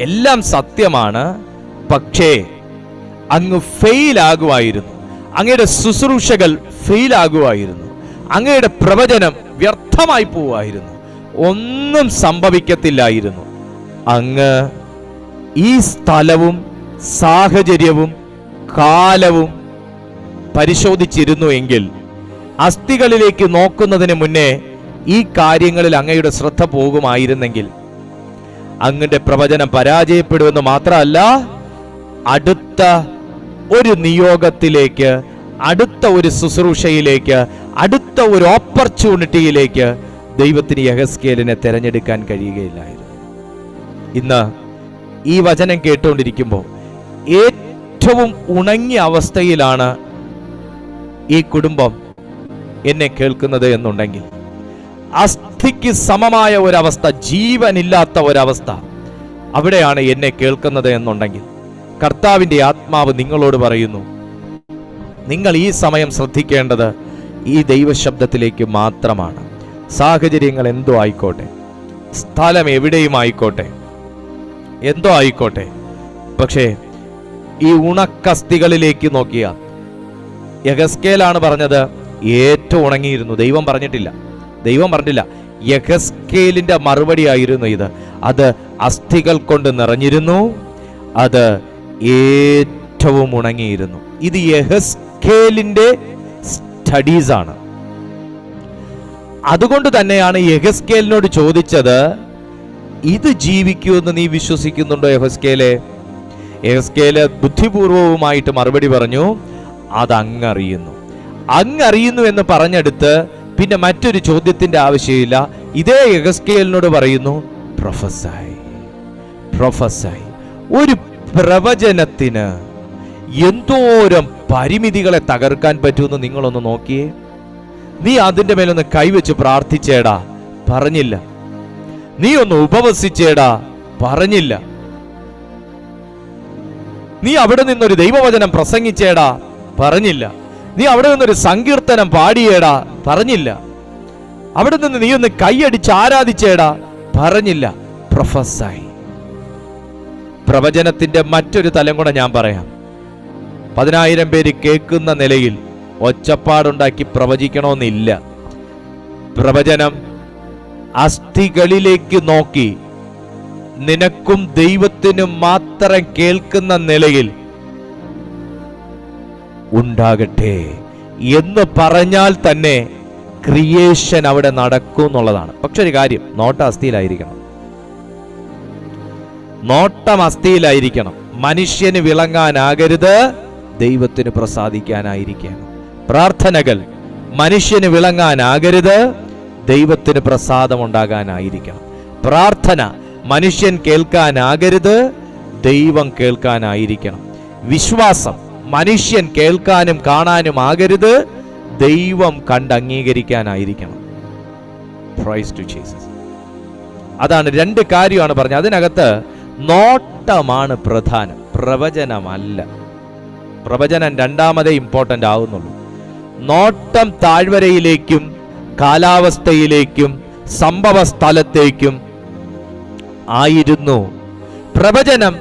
എല്ലാം സത്യമാണ്. പക്ഷേ അങ്ങ് ഫെയിലാകുമായിരുന്നു, അങ്ങയുടെ ശുശ്രൂഷകൾ ഫെയിലാകുമായിരുന്നു, അങ്ങയുടെ പ്രവചനം വ്യർത്ഥമായി പോവായിരുന്നു, ഒന്നും സംഭവിക്കത്തില്ലായിരുന്നു. അങ്ങ് ഈ സ്ഥലവും സാഹചര്യവും കാലവും പരിശോധിച്ചിരുന്നു എങ്കിൽ അസ്ഥികളിലേക്ക് നോക്കുന്നതിന് മുന്നേ ഈ കാര്യങ്ങളിൽ അങ്ങയുടെ ശ്രദ്ധ പോകുമായിരുന്നെങ്കിൽ അങ്ങയുടെ പ്രവചനം പരാജയപ്പെടുമെന്ന് മാത്രമല്ല, അടുത്ത ഒരു നിയോഗത്തിലേക്ക്, അടുത്ത ഒരു ശുശ്രൂഷയിലേക്ക്, അടുത്ത ഒരു ഓപ്പർച്യൂണിറ്റിയിലേക്ക് ദൈവത്തിന് യെഹെസ്കേലിനെ തിരഞ്ഞെടുക്കാൻ കഴിയുകയില്ലായിരുന്നു. ഇന്ന് ഈ വചനം കേട്ടുകൊണ്ടിരിക്കുമ്പോൾ ഏറ്റവും ഉണങ്ങിയ അവസ്ഥയിലാണ് ഈ കുടുംബം എന്നെ കേൾക്കുന്നത് എന്നുണ്ടെങ്കിൽ, അസ്ഥിക്ക് സമമായ ഒരവസ്ഥ, ജീവനില്ലാത്ത ഒരവസ്ഥ അവിടെയാണ് എന്നെ കേൾക്കുന്നത് എന്നുണ്ടെങ്കിൽ, കർത്താവിൻ്റെ ആത്മാവ് നിങ്ങളോട് പറയുന്നു, നിങ്ങൾ ഈ സമയം ശ്രദ്ധിക്കേണ്ടത് ഈ ദൈവശബ്ദത്തിലേക്ക് മാത്രമാണ്. സാഹചര്യങ്ങൾ എന്തോ ആയിക്കോട്ടെ, സ്ഥലം എവിടെയും ആയിക്കോട്ടെ, എന്തോ ആയിക്കോട്ടെ, പക്ഷേ ഈ ഉണക്കസ്ഥികളിലേക്ക് നോക്കിയാൽ യെഹെസ്കേലാണ് പറഞ്ഞത് ഏറ്റവും ഉണങ്ങിയിരുന്നു. ദൈവം പറഞ്ഞിട്ടില്ല. യെഹെസ്കേലിന്റെ മറുപടി ആയിരുന്നു ഇത്. അത് അസ്ഥികൾ കൊണ്ട് നിറഞ്ഞിരുന്നു, അത് ഏറ്റവും ഉണങ്ങിയിരുന്നു. ഇത് യെഹെസ്കേലിന്റെ സ്റ്റഡീസാണ്. അതുകൊണ്ട് തന്നെയാണ് യെഹെസ്കേലിനോട് ചോദിച്ചത്, ഇത് ജീവിക്കുമെന്ന് നീ വിശ്വസിക്കുന്നുണ്ടോ യെഹെസ്കേലേ? യെഹെസ്കേല് ബുദ്ധിപൂർവവുമായിട്ട് മറുപടി പറഞ്ഞു, അങ്ങറിയുന്നു എന്ന് പറഞ്ഞെടുത്ത് പിന്നെ മറ്റൊരു ചോദ്യത്തിന്റെ ആവശ്യമില്ല. ഇതേ യെഹെസ്കേലിനോട് പറയുന്നു, പ്രൊഫസൈ. ഒരു പ്രവചനത്തിന് എന്തോരം പരിമിതികളെ തകർക്കാൻ പറ്റുമെന്ന് നിങ്ങളൊന്ന് നോക്കിയേ. നീ അതിന്റെ മേലൊന്ന് കൈവച്ച് പ്രാർത്ഥിച്ചേടാ, പറഞ്ഞില്ല. നീ ഒന്ന് ഉപവസിച്ചേടാ, പറഞ്ഞില്ല. നീ അവിടെ നിന്നൊരു ദൈവവചനം പ്രസംഗിച്ചേടാ, പറഞ്ഞില്ല. നീ അവിടെ നിന്നൊരു സങ്കീർത്തനം പാടിയേടാ, പറഞ്ഞില്ല. അവിടെ നിന്ന് നീ ഒന്ന് കൈയടിച്ച് ആരാധിച്ചേടാ, പറഞ്ഞില്ല. പ്രൊഫസൈ. പ്രവചനത്തിന്റെ മറ്റൊരു തലം കൂടെ ഞാൻ പറയാം. 10,000 പേര് കേൾക്കുന്ന നിലയിൽ ഒച്ചപ്പാടുണ്ടാക്കി പ്രവചിക്കണമെന്നില്ല. പ്രവചനം അസ്ഥികളിലേക്ക് നോക്കി നിനക്കും ദൈവത്തിനും മാത്രം കേൾക്കുന്ന നിലയിൽ ഉണ്ടാകട്ടെ എന്ന് പറഞ്ഞാൽ തന്നെ ക്രിയേഷൻ അവിടെ നടക്കും എന്നുള്ളതാണ്. പക്ഷെ ഒരു കാര്യം, നോട്ടം അസ്ഥിയിലായിരിക്കണം. മനുഷ്യന് വിളങ്ങാനാകരുത്, ദൈവത്തിന് പ്രസാദിക്കാനായിരിക്കണം. പ്രാർത്ഥനകൾ മനുഷ്യന് വിളങ്ങാനാകരുത്, ദൈവത്തിന് പ്രസാദം ഉണ്ടാകാനായിരിക്കണം. പ്രാർത്ഥന മനുഷ്യൻ കേൾക്കാനാകരുത്, ദൈവം കേൾക്കാനായിരിക്കണം. വിശ്വാസം മനുഷ്യൻ കേൾക്കാനും കാണാനും ആകരുത്, ദൈവം കണ്ട് അംഗീകരിക്കാനായിരിക്കണം. Price to Jesus. അതാണ് രണ്ട് കാര്യമാണ് പറഞ്ഞത്. അതിനകത്ത് നോട്ടമാണ് പ്രധാനം, പ്രവചനമല്ല. പ്രവചനം രണ്ടാമതേ ഇമ്പോർട്ടൻ്റ് ആവുന്നുള്ളൂ. നോട്ടം താഴ്വരയിലേക്കും കാലാവസ്ഥയിലേക്കും സംഭവ സ്ഥലത്തേക്കും ആയിരുന്നു. പ്രവചനം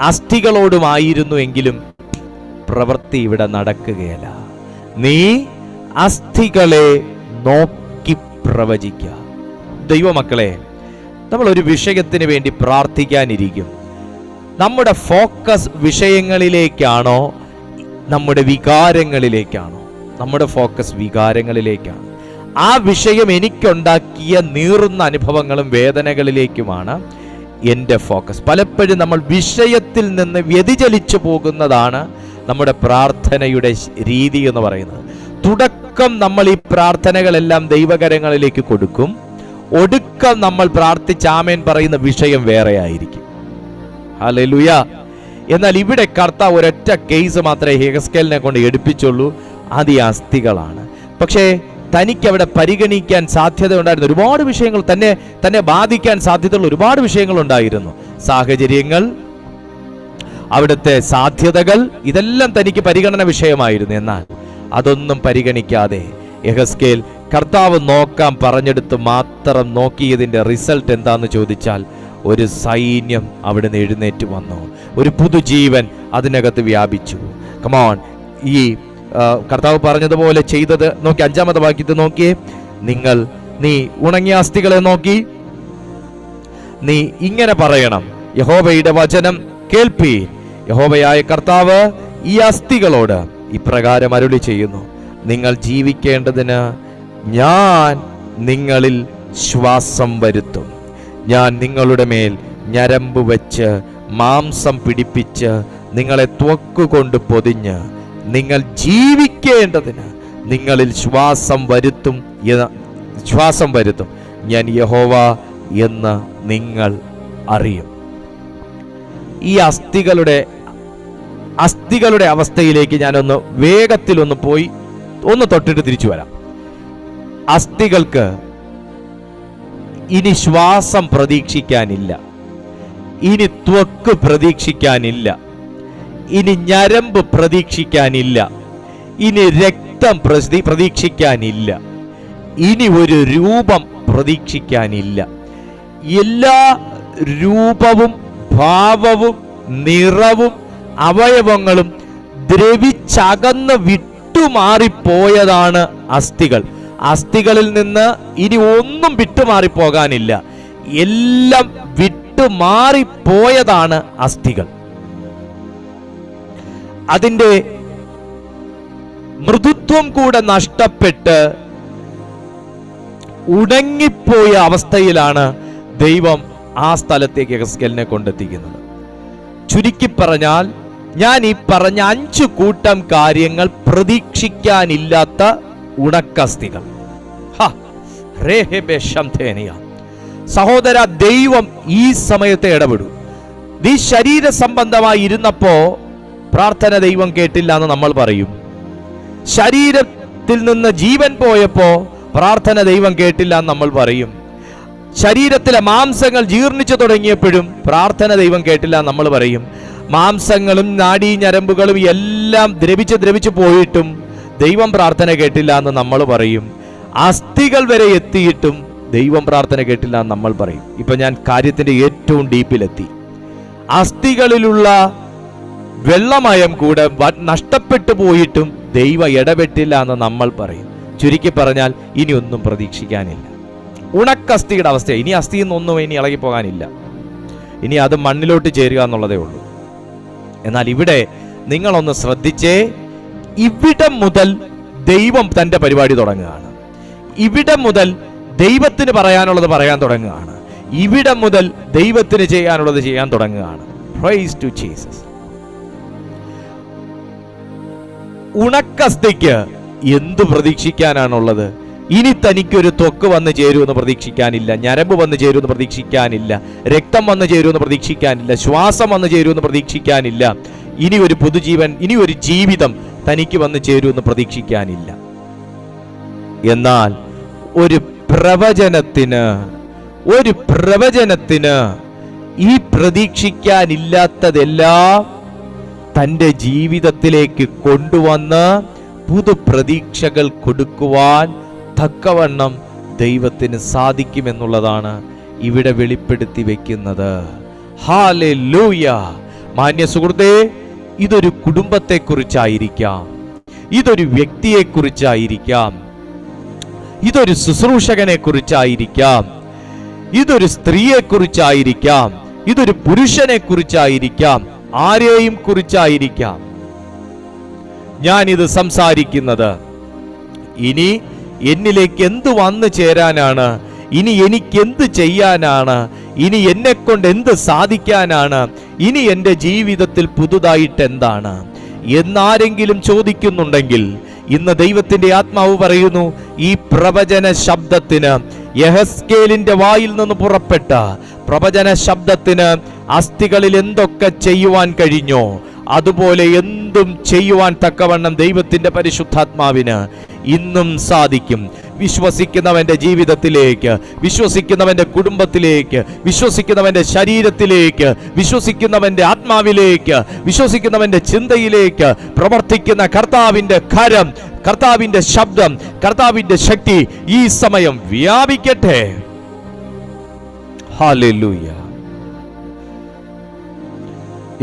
അസ്ഥികളോടുമായിരുന്നു എങ്കിലും പ്രവൃത്തി ഇവിടെ നടക്കുകയല്ല. നീ അസ്ഥികളെ നോക്കി പ്രവചിക്കുക. ദൈവമക്കളെ, നമ്മൾ ഒരു വിഷയത്തിന് വേണ്ടി പ്രാർത്ഥിക്കാനിരിക്കും. നമ്മുടെ ഫോക്കസ് വിഷയങ്ങളിലേക്കാണോ നമ്മുടെ വികാരങ്ങളിലേക്കാണോ? നമ്മുടെ ഫോക്കസ് വികാരങ്ങളിലേക്കാണ്. ആ വിഷയം എനിക്കുണ്ടാക്കിയ നീറുന്ന അനുഭവങ്ങളും വേദനകളിലേക്കുമാണ് എൻ്റെ ഫോക്കസ്. പലപ്പോഴും നമ്മൾ വിഷയത്തിൽ നിന്ന് വ്യതിചലിച്ചു പോകുന്നതാണ് നമ്മുടെ പ്രാർത്ഥനയുടെ രീതി എന്ന് പറയുന്നത്. തുടക്കം നമ്മൾ ഈ പ്രാർത്ഥനകളെല്ലാം ദൈവകരങ്ങളിലേക്ക് കൊടുക്കും, ഒടുക്കം നമ്മൾ പ്രാർത്ഥിച്ച് ആമേൻ പറയുന്ന വിഷയം വേറെ ആയിരിക്കും. ഹല്ലേലൂയ. എന്നാൽ ഇവിടെ കർത്താവ് ഒരൊറ്റ കേസ് മാത്രമേ യെഹെസ്കേലിനെ കൊണ്ട് എടുപ്പിച്ചുള്ളൂ, അത് ഈ അസ്ഥികളാണ്. പക്ഷേ തനിക്ക് അവിടെ പരിഗണിക്കാൻ സാധ്യത ഉണ്ടായിരുന്ന ഒരുപാട് വിഷയങ്ങൾ, തന്നെ ബാധിക്കാൻ സാധ്യതയുള്ള ഒരുപാട് വിഷയങ്ങൾ ഉണ്ടായിരുന്നു. സാഹചര്യങ്ങൾ, അവിടുത്തെ സാധ്യതകൾ, ഇതെല്ലാം തനിക്ക് പരിഗണന വിഷയമായിരുന്നു. എന്നാൽ അതൊന്നും പരിഗണിക്കാതെ യെഹെസ്കേൽ കർത്താവ് നോക്കാൻ പറഞ്ഞെടുത്ത് മാത്രം നോക്കിയതിൻ്റെ റിസൾട്ട് എന്താന്ന് ചോദിച്ചാൽ, ഒരു സൈന്യം അവിടുന്ന് എഴുന്നേറ്റ് വന്നു, ഒരു പുതുജീവൻ അതിനകത്ത് വ്യാപിച്ചു. കമോൺ, ഈ കർത്താവ് പറഞ്ഞതുപോലെ ചെയ്തത് നോക്കി. 5-ാമത്തെ വാക്യത്തിൽ നോക്കിയേ. നീ ഉണങ്ങിയ അസ്ഥികളെ നോക്കി നീ ഇങ്ങനെ പറയണം, യഹോവയുടെ വചനം കേൾപ്പീൻ. യഹോവയായ കർത്താവ് ഈ അസ്ഥികളോട് ഇപ്രകാരം അരുളി ചെയ്യുന്നു, നിങ്ങൾ ജീവിക്കേണ്ടതിന് ഞാൻ നിങ്ങളിൽ ശ്വാസം വരുത്തും. ഞാൻ നിങ്ങളുടെ മേൽ ഞരമ്പ് വെച്ച് മാംസം പിടിപ്പിച്ച് നിങ്ങളെ ത്വക്കുകൊണ്ട് പൊതിഞ്ഞ് നിങ്ങൾ ജീവിക്കേണ്ടതിന് നിങ്ങളിൽ ശ്വാസം വരുത്തും. ഞാൻ യഹോവ എന്ന് നിങ്ങൾ അറിയും. ഈ അസ്ഥികളുടെ അവസ്ഥയിലേക്ക് ഞാനൊന്ന് വേഗത്തിലൊന്ന് പോയി ഒന്ന് തൊട്ടിട്ട് തിരിച്ചു വരാം. അസ്ഥികൾക്ക് ഇനി ശ്വാസം പ്രതീക്ഷിക്കാനില്ല, ഇനി ത്വക്ക് പ്രതീക്ഷിക്കാനില്ല. ഇനി ഞരമ്പ് പ്രതീക്ഷിക്കാനില്ല, ഇനി രക്തം പ്രതീക്ഷിക്കാനില്ല, ഇനി ഒരു രൂപം പ്രതീക്ഷിക്കാനില്ല. എല്ലാ രൂപവും ഭാവവും നിറവും അവയവങ്ങളും ദ്രവിച്ചകന്ന് വിട്ടുമാറിപ്പോയതാണ് അസ്ഥികൾ. അസ്ഥികളിൽ നിന്ന് ഇനി ഒന്നും വിട്ടുമാറിപ്പോകാനില്ല. എല്ലാം വിട്ടുമാറിപ്പോയതാണ് അസ്ഥികൾ. അതിൻ്റെ മൃദുത്വം കൂടെ നഷ്ടപ്പെട്ട് ഉണങ്ങിപ്പോയ അവസ്ഥയിലാണ് ദൈവം ആ സ്ഥലത്തേക്ക് യെഹെസ്കേലിനെ കൊണ്ടെത്തിക്കുന്നത്. ചുരുക്കി പറഞ്ഞാൽ, ഞാൻ ഈ പറഞ്ഞ 5 കൂട്ടം കാര്യങ്ങൾ പ്രതീക്ഷിക്കാനില്ലാത്ത ഉണക്കസ്ഥികൾ. സഹോദര, ദൈവം ഈ സമയത്തെ ഇടപെടൂ. നീ ശരീര സംബന്ധമായി ഇരുന്നപ്പോ പ്രാർത്ഥന ദൈവം കേട്ടില്ല എന്ന് നമ്മൾ പറയും. ശരീരത്തിൽ നിന്ന് ജീവൻ പോയപ്പോ പ്രാർത്ഥന ദൈവം കേട്ടില്ല എന്ന് നമ്മൾ പറയും. ശരീരത്തിലെ മാംസങ്ങൾ ജീർണിച്ചു തുടങ്ങിയപ്പോഴും പ്രാർത്ഥന ദൈവം കേട്ടില്ല എന്ന് നമ്മൾ പറയും. മാംസങ്ങളും നാഡീ ഞരമ്പുകളും എല്ലാം ദ്രവിച്ച് പോയിട്ടും ദൈവം പ്രാർത്ഥന കേട്ടില്ല എന്ന് നമ്മൾ പറയും. അസ്ഥികൾ വരെ എത്തിയിട്ടും ദൈവം പ്രാർത്ഥന കേട്ടില്ല എന്ന് നമ്മൾ പറയും. ഇപ്പൊ ഞാൻ കാര്യത്തിന്റെ ഏറ്റവും ഡീപ്പിലെത്തി. അസ്ഥികളിലുള്ള വെള്ളമയം കൂടെ നഷ്ടപ്പെട്ടു പോയിട്ടും ദൈവം ഇടപെട്ടില്ല എന്ന് നമ്മൾ പറയും. ചുരുക്കി പറഞ്ഞാൽ, ഇനി ഒന്നും പ്രതീക്ഷിക്കാനില്ല. ഉണക്കസ്ഥിയുടെ അവസ്ഥ. ഇനി അസ്ഥിയിൽ നിന്നൊന്നും ഇനി ഇളകിപ്പോകാനില്ല. ഇനി അത് മണ്ണിലോട്ട് ചേരുക എന്നുള്ളതേ ഉള്ളൂ. എന്നാൽ ഇവിടെ നിങ്ങളൊന്ന് ശ്രദ്ധിച്ചേ, ഇവിടെ മുതൽ ദൈവം തന്റെ പരിപാടി തുടങ്ങുകയാണ്. ഇവിടെ മുതൽ ദൈവത്തിന് പറയാനുള്ളത് പറയാൻ തുടങ്ങുകയാണ്. ഇവിടെ മുതൽ ദൈവത്തിന് ചെയ്യാനുള്ളത് ചെയ്യാൻ തുടങ്ങുകയാണ്. Price to Jesus. ഉണക്കസ്ഥിക്ക് എന്തു പ്രതീക്ഷിക്കാനാണുള്ളത്? ഇനി തനിക്കൊരു ത്വക്ക് വന്ന് ചേരുമെന്ന് പ്രതീക്ഷിക്കാനില്ല, ഞരമ്പ് വന്ന് ചേരുമെന്ന് പ്രതീക്ഷിക്കാനില്ല, രക്തം വന്ന് ചേരുമെന്ന് പ്രതീക്ഷിക്കാനില്ല, ശ്വാസം വന്ന് ചേരുമെന്ന് പ്രതീക്ഷിക്കാനില്ല, ഇനി ഒരു പുതുജീവൻ, ഇനി ഒരു ജീവിതം തനിക്ക് വന്ന് ചേരുമെന്ന് പ്രതീക്ഷിക്കാനില്ല. എന്നാൽ ഒരു പ്രവചനത്തിന് ഈ പ്രതീക്ഷിക്കാനില്ലാത്തതെല്ലാം തൻ്റെ ജീവിതത്തിലേക്ക് കൊണ്ടുവന്ന് പുതുപ്രതീക്ഷകൾ കൊടുക്കുവാൻ തക്കവണ്ണം ദൈവത്തിന് സാധിക്കുമെന്നുള്ളതാണ് ഇവിടെ വെളിപ്പെടുത്തി വെക്കുന്നത്. ഹല്ലേലൂയ. മാന്യ സുഹൃത്തേ, ഇതൊരു കുടുംബത്തെക്കുറിച്ചായിരിക്കാം, ഇതൊരു വ്യക്തിയെക്കുറിച്ചായിരിക്കാം, ഇതൊരു ശുശ്രൂഷകനെ കുറിച്ചായിരിക്കാം, ഇതൊരു സ്ത്രീയെക്കുറിച്ചായിരിക്കാം, ഇതൊരു പുരുഷനെ കുറിച്ചായിരിക്കാം, ആരെയും കുറിച്ചായിരിക്കാം ഞാനിത് സംസാരിക്കുന്നത്. ഇനി എന്നിലേക്ക് എന്ത് വന്നു ചേരാനാണ്? ഇനി എനിക്ക് എന്ത് ചെയ്യാനാണ്? ഇനി എന്നെ കൊണ്ട് എന്ത് സാധിക്കാനാണ്? ഇനി എൻ്റെ ജീവിതത്തിൽ പുതുതായിട്ട് എന്താണ് എന്നാരെങ്കിലും ചോദിക്കുന്നുണ്ടെങ്കിൽ, ഇന്ന് ദൈവത്തിന്റെ ആത്മാവ് പറയുന്നു, ഈ പ്രവചന ശബ്ദത്തിന്, യെഹെസ്കേലിന്റെ വായിൽ നിന്ന് പുറപ്പെട്ട പ്രവചന ശബ്ദത്തിന് അസ്ഥികളിൽ എന്തൊക്കെ ചെയ്യുവാൻ കഴിഞ്ഞോ അതുപോലെ എന്തും ചെയ്യുവാൻ തക്കവണ്ണം ദൈവത്തിന്റെ പരിശുദ്ധാത്മാവിന് ഇന്നും സാധിക്കും. വിശ്വസിക്കുന്നവന്റെ ജീവിതത്തിലേക്ക്, വിശ്വസിക്കുന്നവന്റെ കുടുംബത്തിലേക്ക്, വിശ്വസിക്കുന്നവന്റെ ശരീരത്തിലേക്ക്, വിശ്വസിക്കുന്നവന്റെ ആത്മാവിലേക്ക്, വിശ്വസിക്കുന്നവന്റെ ചിന്തയിലേക്ക് പ്രവർത്തിക്കുന്ന കർത്താവിന്റെ കരം, കർത്താവിന്റെ ശബ്ദം, കർത്താവിന്റെ ശക്തി ഈ സമയം വ്യാപിക്കട്ടെ. ഹല്ലേലൂയ.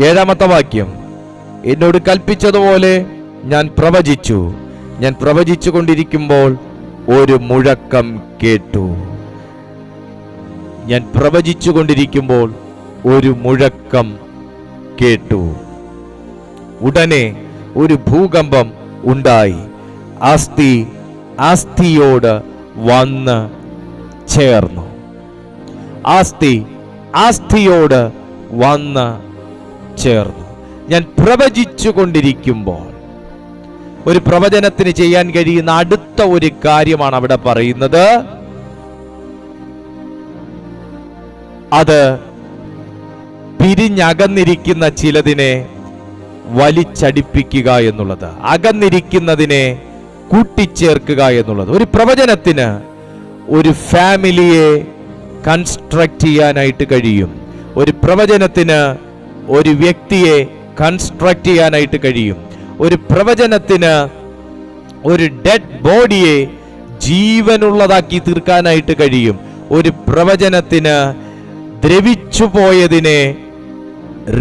7-ാമത്തെ വാക്യം, എന്നോട് കൽപ്പിച്ചതുപോലെ ഞാൻ പ്രവചിച്ചു. ഞാൻ പ്രവചിച്ചു കൊണ്ടിരിക്കുമ്പോൾ ഒരു മുഴക്കം കേട്ടു. ഞാൻ പ്രവചിച്ചു കൊണ്ടിരിക്കുമ്പോൾ ഒരു മുഴക്കം കേട്ടു. ഉടനെ ഒരു ഭൂകമ്പം ഉണ്ടായി. അസ്ഥി അസ്ഥിയോട് വന്ന് ചേർന്നു. അസ്ഥി അസ്ഥിയോട് വന്ന് ചേർന്നു. ഞാൻ പ്രവചിച്ചു കൊണ്ടിരിക്കുമ്പോൾ ഒരു പ്രവചനത്തിന് ചെയ്യാൻ കഴിയുന്ന അടുത്ത ഒരു കാര്യമാണ് അവിടെ പറയുന്നത്. അത് പിരിഞ്ഞകന്നിരിക്കുന്ന ചിലതിനെ വലിച്ചടിപ്പിക്കുക എന്നുള്ളത്, അകന്നിരിക്കുന്നതിനെ കൂട്ടിച്ചേർക്കുക എന്നുള്ളത്. ഒരു പ്രവചനത്തിന് ഒരു ഫാമിലിയെ കൺസ്ട്രക്ട് ചെയ്യാനായിട്ട് കഴിയും. ഒരു പ്രവചനത്തിന് ഒരു വ്യക്തിയെ കൺസ്ട്രക്ട് ചെയ്യാനായിട്ട് കഴിയും. ഒരു പ്രവചനത്തിന് ഒരു ഡെഡ് ബോഡിയെ ജീവനുള്ളതാക്കി തീർക്കാനായിട്ട് കഴിയും. ഒരു പ്രവചനത്തിന് ദ്രവിച്ചു പോയതിനെ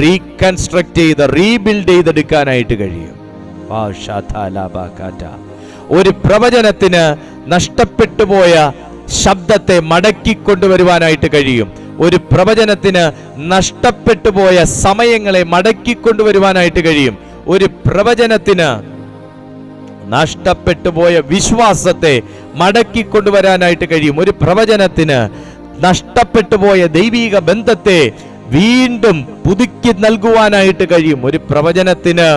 റീകൺസ്ട്രക്ട് ചെയ്ത് റീബിൽഡ് ചെയ്തെടുക്കാനായിട്ട് കഴിയും. ഒരു പ്രവചനത്തിന് നഷ്ടപ്പെട്ടു പോയ ശബ്ദത്തെ മടക്കിക്കൊണ്ടുവരുവാനായിട്ട് കഴിയും. ഒരു പ്രവചനത്തിന് നഷ്ടപ്പെട്ടു പോയ സമയങ്ങളെ മടക്കിക്കൊണ്ടുവരുവാനായിട്ട് കഴിയും. ഒരു പ്രവചനത്തിന് നഷ്ടപ്പെട്ടു പോയ വിശ്വാസത്തെ മടക്കിക്കൊണ്ടുവരാനായിട്ട് കഴിയും. ഒരു പ്രവചനത്തിന് നഷ്ടപ്പെട്ടു പോയ ദൈവിക ബന്ധത്തെ വീണ്ടും പുതുക്കി നൽകുവാനായിട്ട് കഴിയും. ഒരു പ്രവചനത്തിന്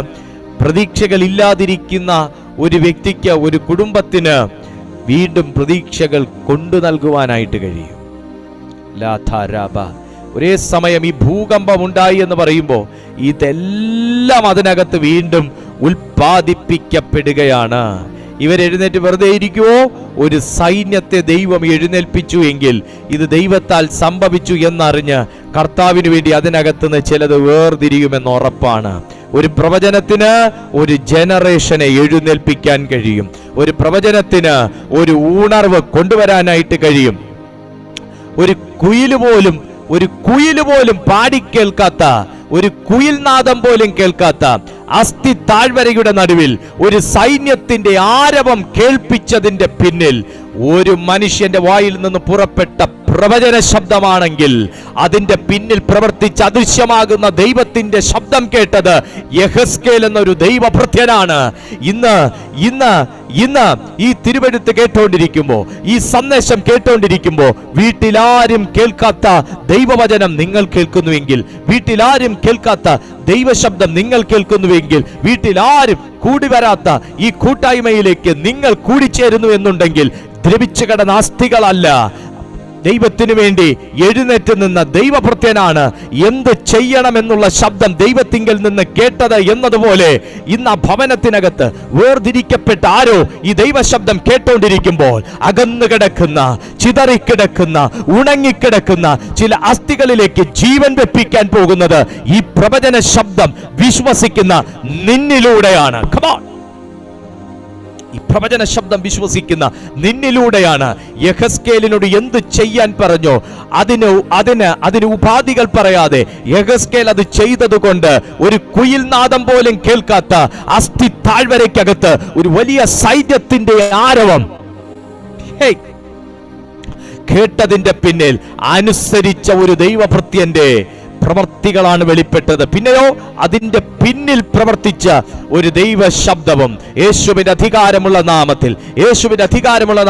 പ്രതീക്ഷകൾ ഇല്ലാതിരിക്കുന്ന ഒരു വ്യക്തിക്ക്, ഒരു കുടുംബത്തിന് വീണ്ടും പ്രതീക്ഷകൾ കൊണ്ടു നൽകുവാനായിട്ട് കഴിയും. ഒരേ സമയം ഈ ഭൂകമ്പം ഉണ്ടായി എന്ന് പറയുമ്പോൾ ഇതെല്ലാം അതിനകത്ത് വീണ്ടും ഉൽപ്പാദിപ്പിക്കപ്പെടുകയാണ്. ഇവരെഴുന്നേറ്റ് വെറുതെ ഇരിക്കുവോ? ഒരു സൈന്യത്തെ ദൈവം എഴുന്നേൽപ്പിച്ചു എങ്കിൽ ഇത് ദൈവത്താൽ സംഭവിച്ചു എന്നറിഞ്ഞ് കർത്താവിന് വേണ്ടി അതിനകത്തുനിന്ന് ചിലത് വേർതിരിയുമെന്ന് ഉറപ്പാണ്. ഒരു പ്രവചനത്തിന് ഒരു ജനറേഷനെ എഴുന്നേൽപ്പിക്കാൻ കഴിയും. ഒരു പ്രവചനത്തിന് ഒരു ഉണർവ് കൊണ്ടുവരാനായിട്ട് കഴിയും. ഒരു കുയില് പോലും പാടിക്കേൾക്കാത്ത, ഒരു കുയിൽനാദം പോലും കേൾക്കാത്ത അസ്ഥി താഴ്വരയുടെ നടുവിൽ ഒരു സൈന്യത്തിന്റെ ആരവം കേൾപ്പിച്ചതിന്റെ പിന്നിൽ ഒരു മനുഷ്യന്റെ വായിൽ നിന്ന് പുറപ്പെട്ട പ്രവചന ശബ്ദമാണെങ്കിൽ അതിന്റെ പിന്നിൽ പ്രവർത്തിച്ച് അദൃശ്യമാകുന്ന ദൈവത്തിന്റെ ശബ്ദം കേട്ടത് യെഹെസ്കേൽ എന്നൊരു ദൈവഭൃത്യനാണ്. ഇന്ന് ഈ തിരുവെഴുത്ത് കേട്ടോണ്ടിരിക്കുമ്പോ, ഈ സന്ദേശം കേട്ടോണ്ടിരിക്കുമ്പോ വീട്ടിലാരും കേൾക്കാത്ത ദൈവവചനം നിങ്ങൾ കേൾക്കുന്നുവെങ്കിൽ, വീട്ടിലാരും കേൾക്കാത്ത ദൈവശബ്ദം നിങ്ങൾ കേൾക്കുന്നുവെങ്കിൽ, വീട്ടിലാരും കൂടി വരാത്ത ഈ കൂട്ടായ്മയിലേക്ക് നിങ്ങൾ കൂടിച്ചേരുന്നു എന്നുണ്ടെങ്കിൽ ദ്രവിച്ചു കിടന്ന അസ്ഥികളല്ല, ദൈവത്തിനു വേണ്ടി എഴുന്നേറ്റ് നിന്ന ദൈവഭൃത്യനാണ് എന്ത് ചെയ്യണമെന്നുള്ള ശബ്ദം ദൈവത്തിങ്കൽ നിന്ന് കേട്ടത് എന്നതുപോലെ ഇന്ന് ആ ഭവനത്തിനകത്ത് വേർതിരിക്കപ്പെട്ട ആരോ ഈ ദൈവശബ്ദം കേട്ടോണ്ടിരിക്കുമ്പോൾ അകന്നു കിടക്കുന്ന, ചിതറിക്കിടക്കുന്ന, ഉണങ്ങിക്കിടക്കുന്ന ചില അസ്ഥികളിലേക്ക് ജീവൻ വെപ്പിക്കാൻ പോകുന്നത് ഈ പ്രവചന ശബ്ദം വിശ്വസിക്കുന്ന നിന്നിലൂടെയാണ്. ഈ പ്രവചന ശബ്ദം വിശ്വസിക്കുന്ന നിന്നിലൂടെയാണ്. യെഹെസ്കേലിനോട് എന്ത് ചെയ്യാൻ പറഞ്ഞോ അതിന് ഉപാധികൾ പറയാതെ യെഹെസ്കേൽ അത് ചെയ്തതുകൊണ്ട് ഒരു കുയിൽനാദം പോലും കേൾക്കാത്ത അസ്ഥി താഴ്വരയ്ക്കകത്ത് ഒരു വലിയ സൈന്യത്തിന്റെ ആരവം കേട്ടതിന്റെ പിന്നിൽ അനുസരിച്ച ഒരു ദൈവഭൃത്യന്റെ പ്രവർത്തികളാണ് വെളിപ്പെട്ടത്. പിന്നെയോ അതിന്റെ പിന്നിൽ പ്രവർത്തിച്ച ഒരു ദൈവ ശബ്ദവും. യേശുവിന്റെ അധികാരമുള്ള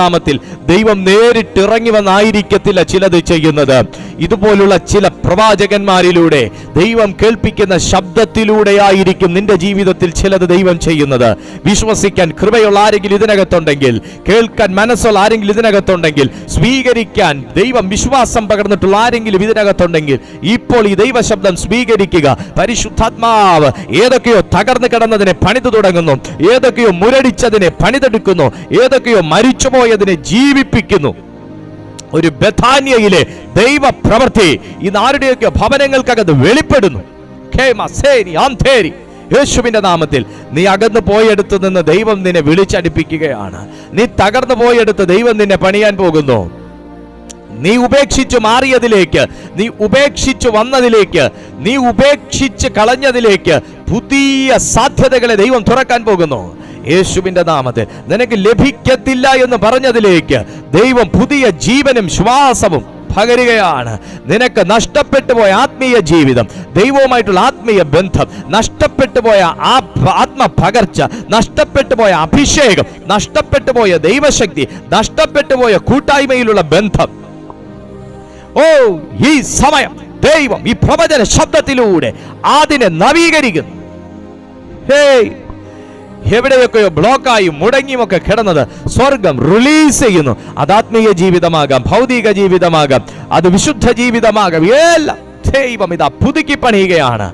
നാമത്തിൽ ദൈവം നേരിട്ട് ഇറങ്ങി വന്നായിരിക്കത്തില്ല ചിലത് ചെയ്യുന്നത്. ഇതുപോലുള്ള ചില പ്രവാചകന്മാരിലൂടെ ദൈവം കേൾപ്പിക്കുന്ന ശബ്ദത്തിലൂടെയായിരിക്കും നിന്റെ ജീവിതത്തിൽ ചിലത് ദൈവം ചെയ്യുന്നത്. വിശ്വസിക്കാൻ കൃപയുള്ള ആരെങ്കിലും ഇതിനകത്തുണ്ടെങ്കിൽ, കേൾക്കാൻ മനസ്സുള്ള ആരെങ്കിലും ഇതിനകത്തുണ്ടെങ്കിൽ, സ്വീകരിക്കാൻ ദൈവം വിശ്വാസം പകർന്നിട്ടുള്ള ആരെങ്കിലും ഇതിനകത്തുണ്ടെങ്കിൽ ഇപ്പോൾ ഈ ദൈവശബ്ദം സ്വീകരിക്കുക. പരിശുദ്ധാത്മാവ് ഏതൊക്കെയോ തകർന്നു കിടന്നതിനെ പണിതു തുടങ്ങുന്നു, ഏതൊക്കെയോ മുരടിച്ചതിനെ പണിതെടുക്കുന്നു, ഏതൊക്കെയോ മരിച്ചുപോയതിനെ ജീവിപ്പിക്കുന്നു. ഒരു ബഥാന്യയിലെ ദൈവ പ്രവൃത്തി ഇന്ന് ആരുടെയൊക്കെ ഭവനങ്ങൾക്കകത്ത് വെളിപ്പെടുന്നു. യേശുവിന്റെ നാമത്തിൽ നീ അകന്നു പോയെടുത്ത് നിന്ന് ദൈവം നിന്നെ വിളിച്ചടിപ്പിക്കുകയാണ്. നീ തകർന്നു പോയെടുത്ത് ദൈവം നിന്നെ പണിയാൻ പോകുന്നു. നീ ഉപേക്ഷിച്ചു മാറിയതിലേക്ക്, നീ ഉപേക്ഷിച്ചു വന്നതിലേക്ക്, നീ ഉപേക്ഷിച്ച് കളഞ്ഞതിലേക്ക് പുതിയ സാധ്യതകളെ ദൈവം തുറക്കാൻ പോകുന്നു. യേശുവിന്റെ നാമത്തിൽ നിനക്ക് ലഭിക്കത്തില്ല എന്ന് പറഞ്ഞതിലേക്ക് ദൈവം പുതിയ ജീവനും ശ്വാസവും പകരുകയാണ്. നിനക്ക് നഷ്ടപ്പെട്ടു പോയ ആത്മീയ ജീവിതം, ദൈവവുമായിട്ടുള്ള ആത്മീയ ബന്ധം, നഷ്ടപ്പെട്ടു പോയ ആത്മപകർച്ച, നഷ്ടപ്പെട്ടു പോയ അഭിഷേകം, നഷ്ടപ്പെട്ടു പോയ ദൈവശക്തി, നഷ്ടപ്പെട്ടു പോയ കൂട്ടായ്മയിലുള്ള ബന്ധം, ഈ സമയം ദൈവം ഈ പ്രവചന ശബ്ദത്തിലൂടെ അതിനെ നവീകരിക്കുന്നു. എവിടെയൊക്കെയോ ബ്ലോക്കായി മുടങ്ങിയുമൊക്കെ കിടന്നത് സ്വർഗം റിലീസ് ചെയ്യുന്നു. അത് ആത്മീയ ജീവിതമാകാം, ഭൗതിക ജീവിതമാകാം, അത് വിശുദ്ധ ജീവിതമാകാം, എല്ലാം ദൈവം ഇതാ പുതുക്കി പണിയുകയാണ്.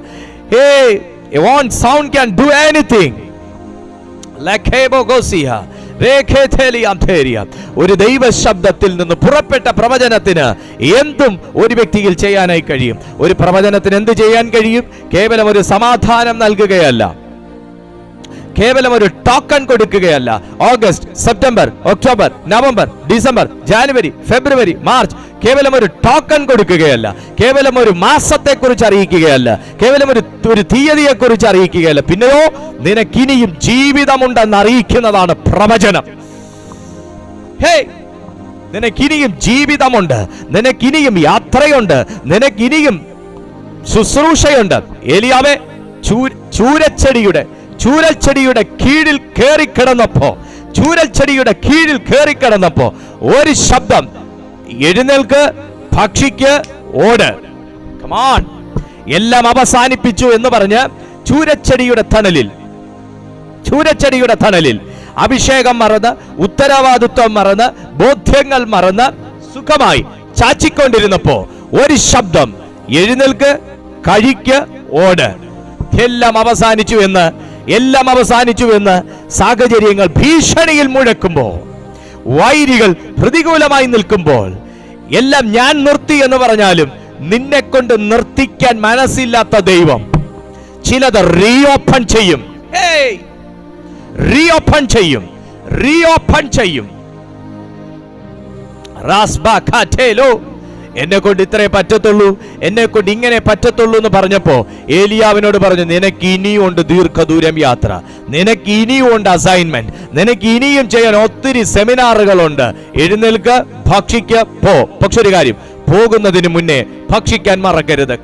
One sound can do anything. ഒരു ദൈവ ശബ്ദത്തിൽ നിന്ന് പുറപ്പെട്ട പ്രവചനത്തിന് എന്തും ഒരു വ്യക്തിയിൽ ചെയ്യാനായി കഴിയും. ഒരു പ്രവചനത്തിന് എന്ത് ചെയ്യാൻ കഴിയും? കേവലം ഒരു സമാധാനം നൽകുകയല്ല, കേവലം ഒരു ടോക്കൺ കൊടുക്കുകയല്ല. August, September, October, November, December, January, February, March കേവലം ഒരു ടോക്കൺ കൊടുക്കുകയല്ല, കേവലം ഒരു മാസത്തെ കുറിച്ച് അറിയിക്കുകയല്ല, കേവലം ഒരു തീയതിയെ കുറിച്ച് അറിയിക്കുകയല്ല. പിന്നെയോ നിനക്കിനിയും ജീവിതമുണ്ടെന്ന് അറിയിക്കുന്നതാണ് പ്രവചനം. നിനക്കിനിയും ജീവിതമുണ്ട്, നിനക്കിനിയും യാത്രയുണ്ട്, നിനക്കിനിയും ശുശ്രൂഷയുണ്ട്. ഏലിയാവേ, ചൂരൽച്ചെടിയുടെ കീഴിൽ കയറിക്കിടന്നപ്പോ ഒരു ശബ്ദം, എഴുന്നേൽക്ക്, ഭക്ഷിക്ക്, ഓട്. കമാൺ. എല്ലാം അവസാനിപ്പിച്ചു എന്ന് പറഞ്ഞ് ചൂരച്ചെടിയുടെ തണലിൽ അഭിഷേകം മറന്ന്, ഉത്തരവാദിത്വം മറന്ന്, ബോധ്യങ്ങൾ മറന്ന് സുഖമായി ചാച്ചിക്കൊണ്ടിരുന്നപ്പോ ഒരു ശബ്ദം, എഴുന്നേൽക്ക്, കഴിക്ക്, ഓട്. എല്ലാം അവസാനിച്ചു എന്ന് സാഹചര്യങ്ങൾ ഭീഷണിയിൽ മുഴക്കുമ്പോൾ, വൈരികൾ പ്രതികൂലമായി നിൽക്കുമ്പോൾ, എല്ലാം ഞാൻ നിർത്തി എന്ന് പറഞ്ഞാലും നിന്നെ കൊണ്ട് നിർത്തിക്കാൻ മനസ്സില്ലാത്ത ദൈവം ചിലത് റീഓപ്പൺ ചെയ്യും. എന്നെ കൊണ്ട് ഇത്രേ പറ്റത്തുള്ളൂ, എന്നെ കൊണ്ട് ഇങ്ങനെ പറ്റത്തുള്ളൂ എന്ന് പറഞ്ഞപ്പോ ഏലിയാവിനോട് പറഞ്ഞു, നിനക്ക് ഇനിയും ഉണ്ട് ദീർഘദൂരം യാത്ര, നിനക്ക് ഇനിയും ഉണ്ട് അസൈൻമെന്റ്, നിനക്ക് ഇനിയും ചെയ്യാൻ ഒത്തിരി സെമിനാറുകളുണ്ട്. എഴുന്നേൽക്ക്, ഭക്ഷിക്ക്, പോ. പക്ഷെ ഒരു കാര്യം, പോകുന്നതിന് മുന്നേ ഭക്ഷിക്കാൻ മറക്കരുത്.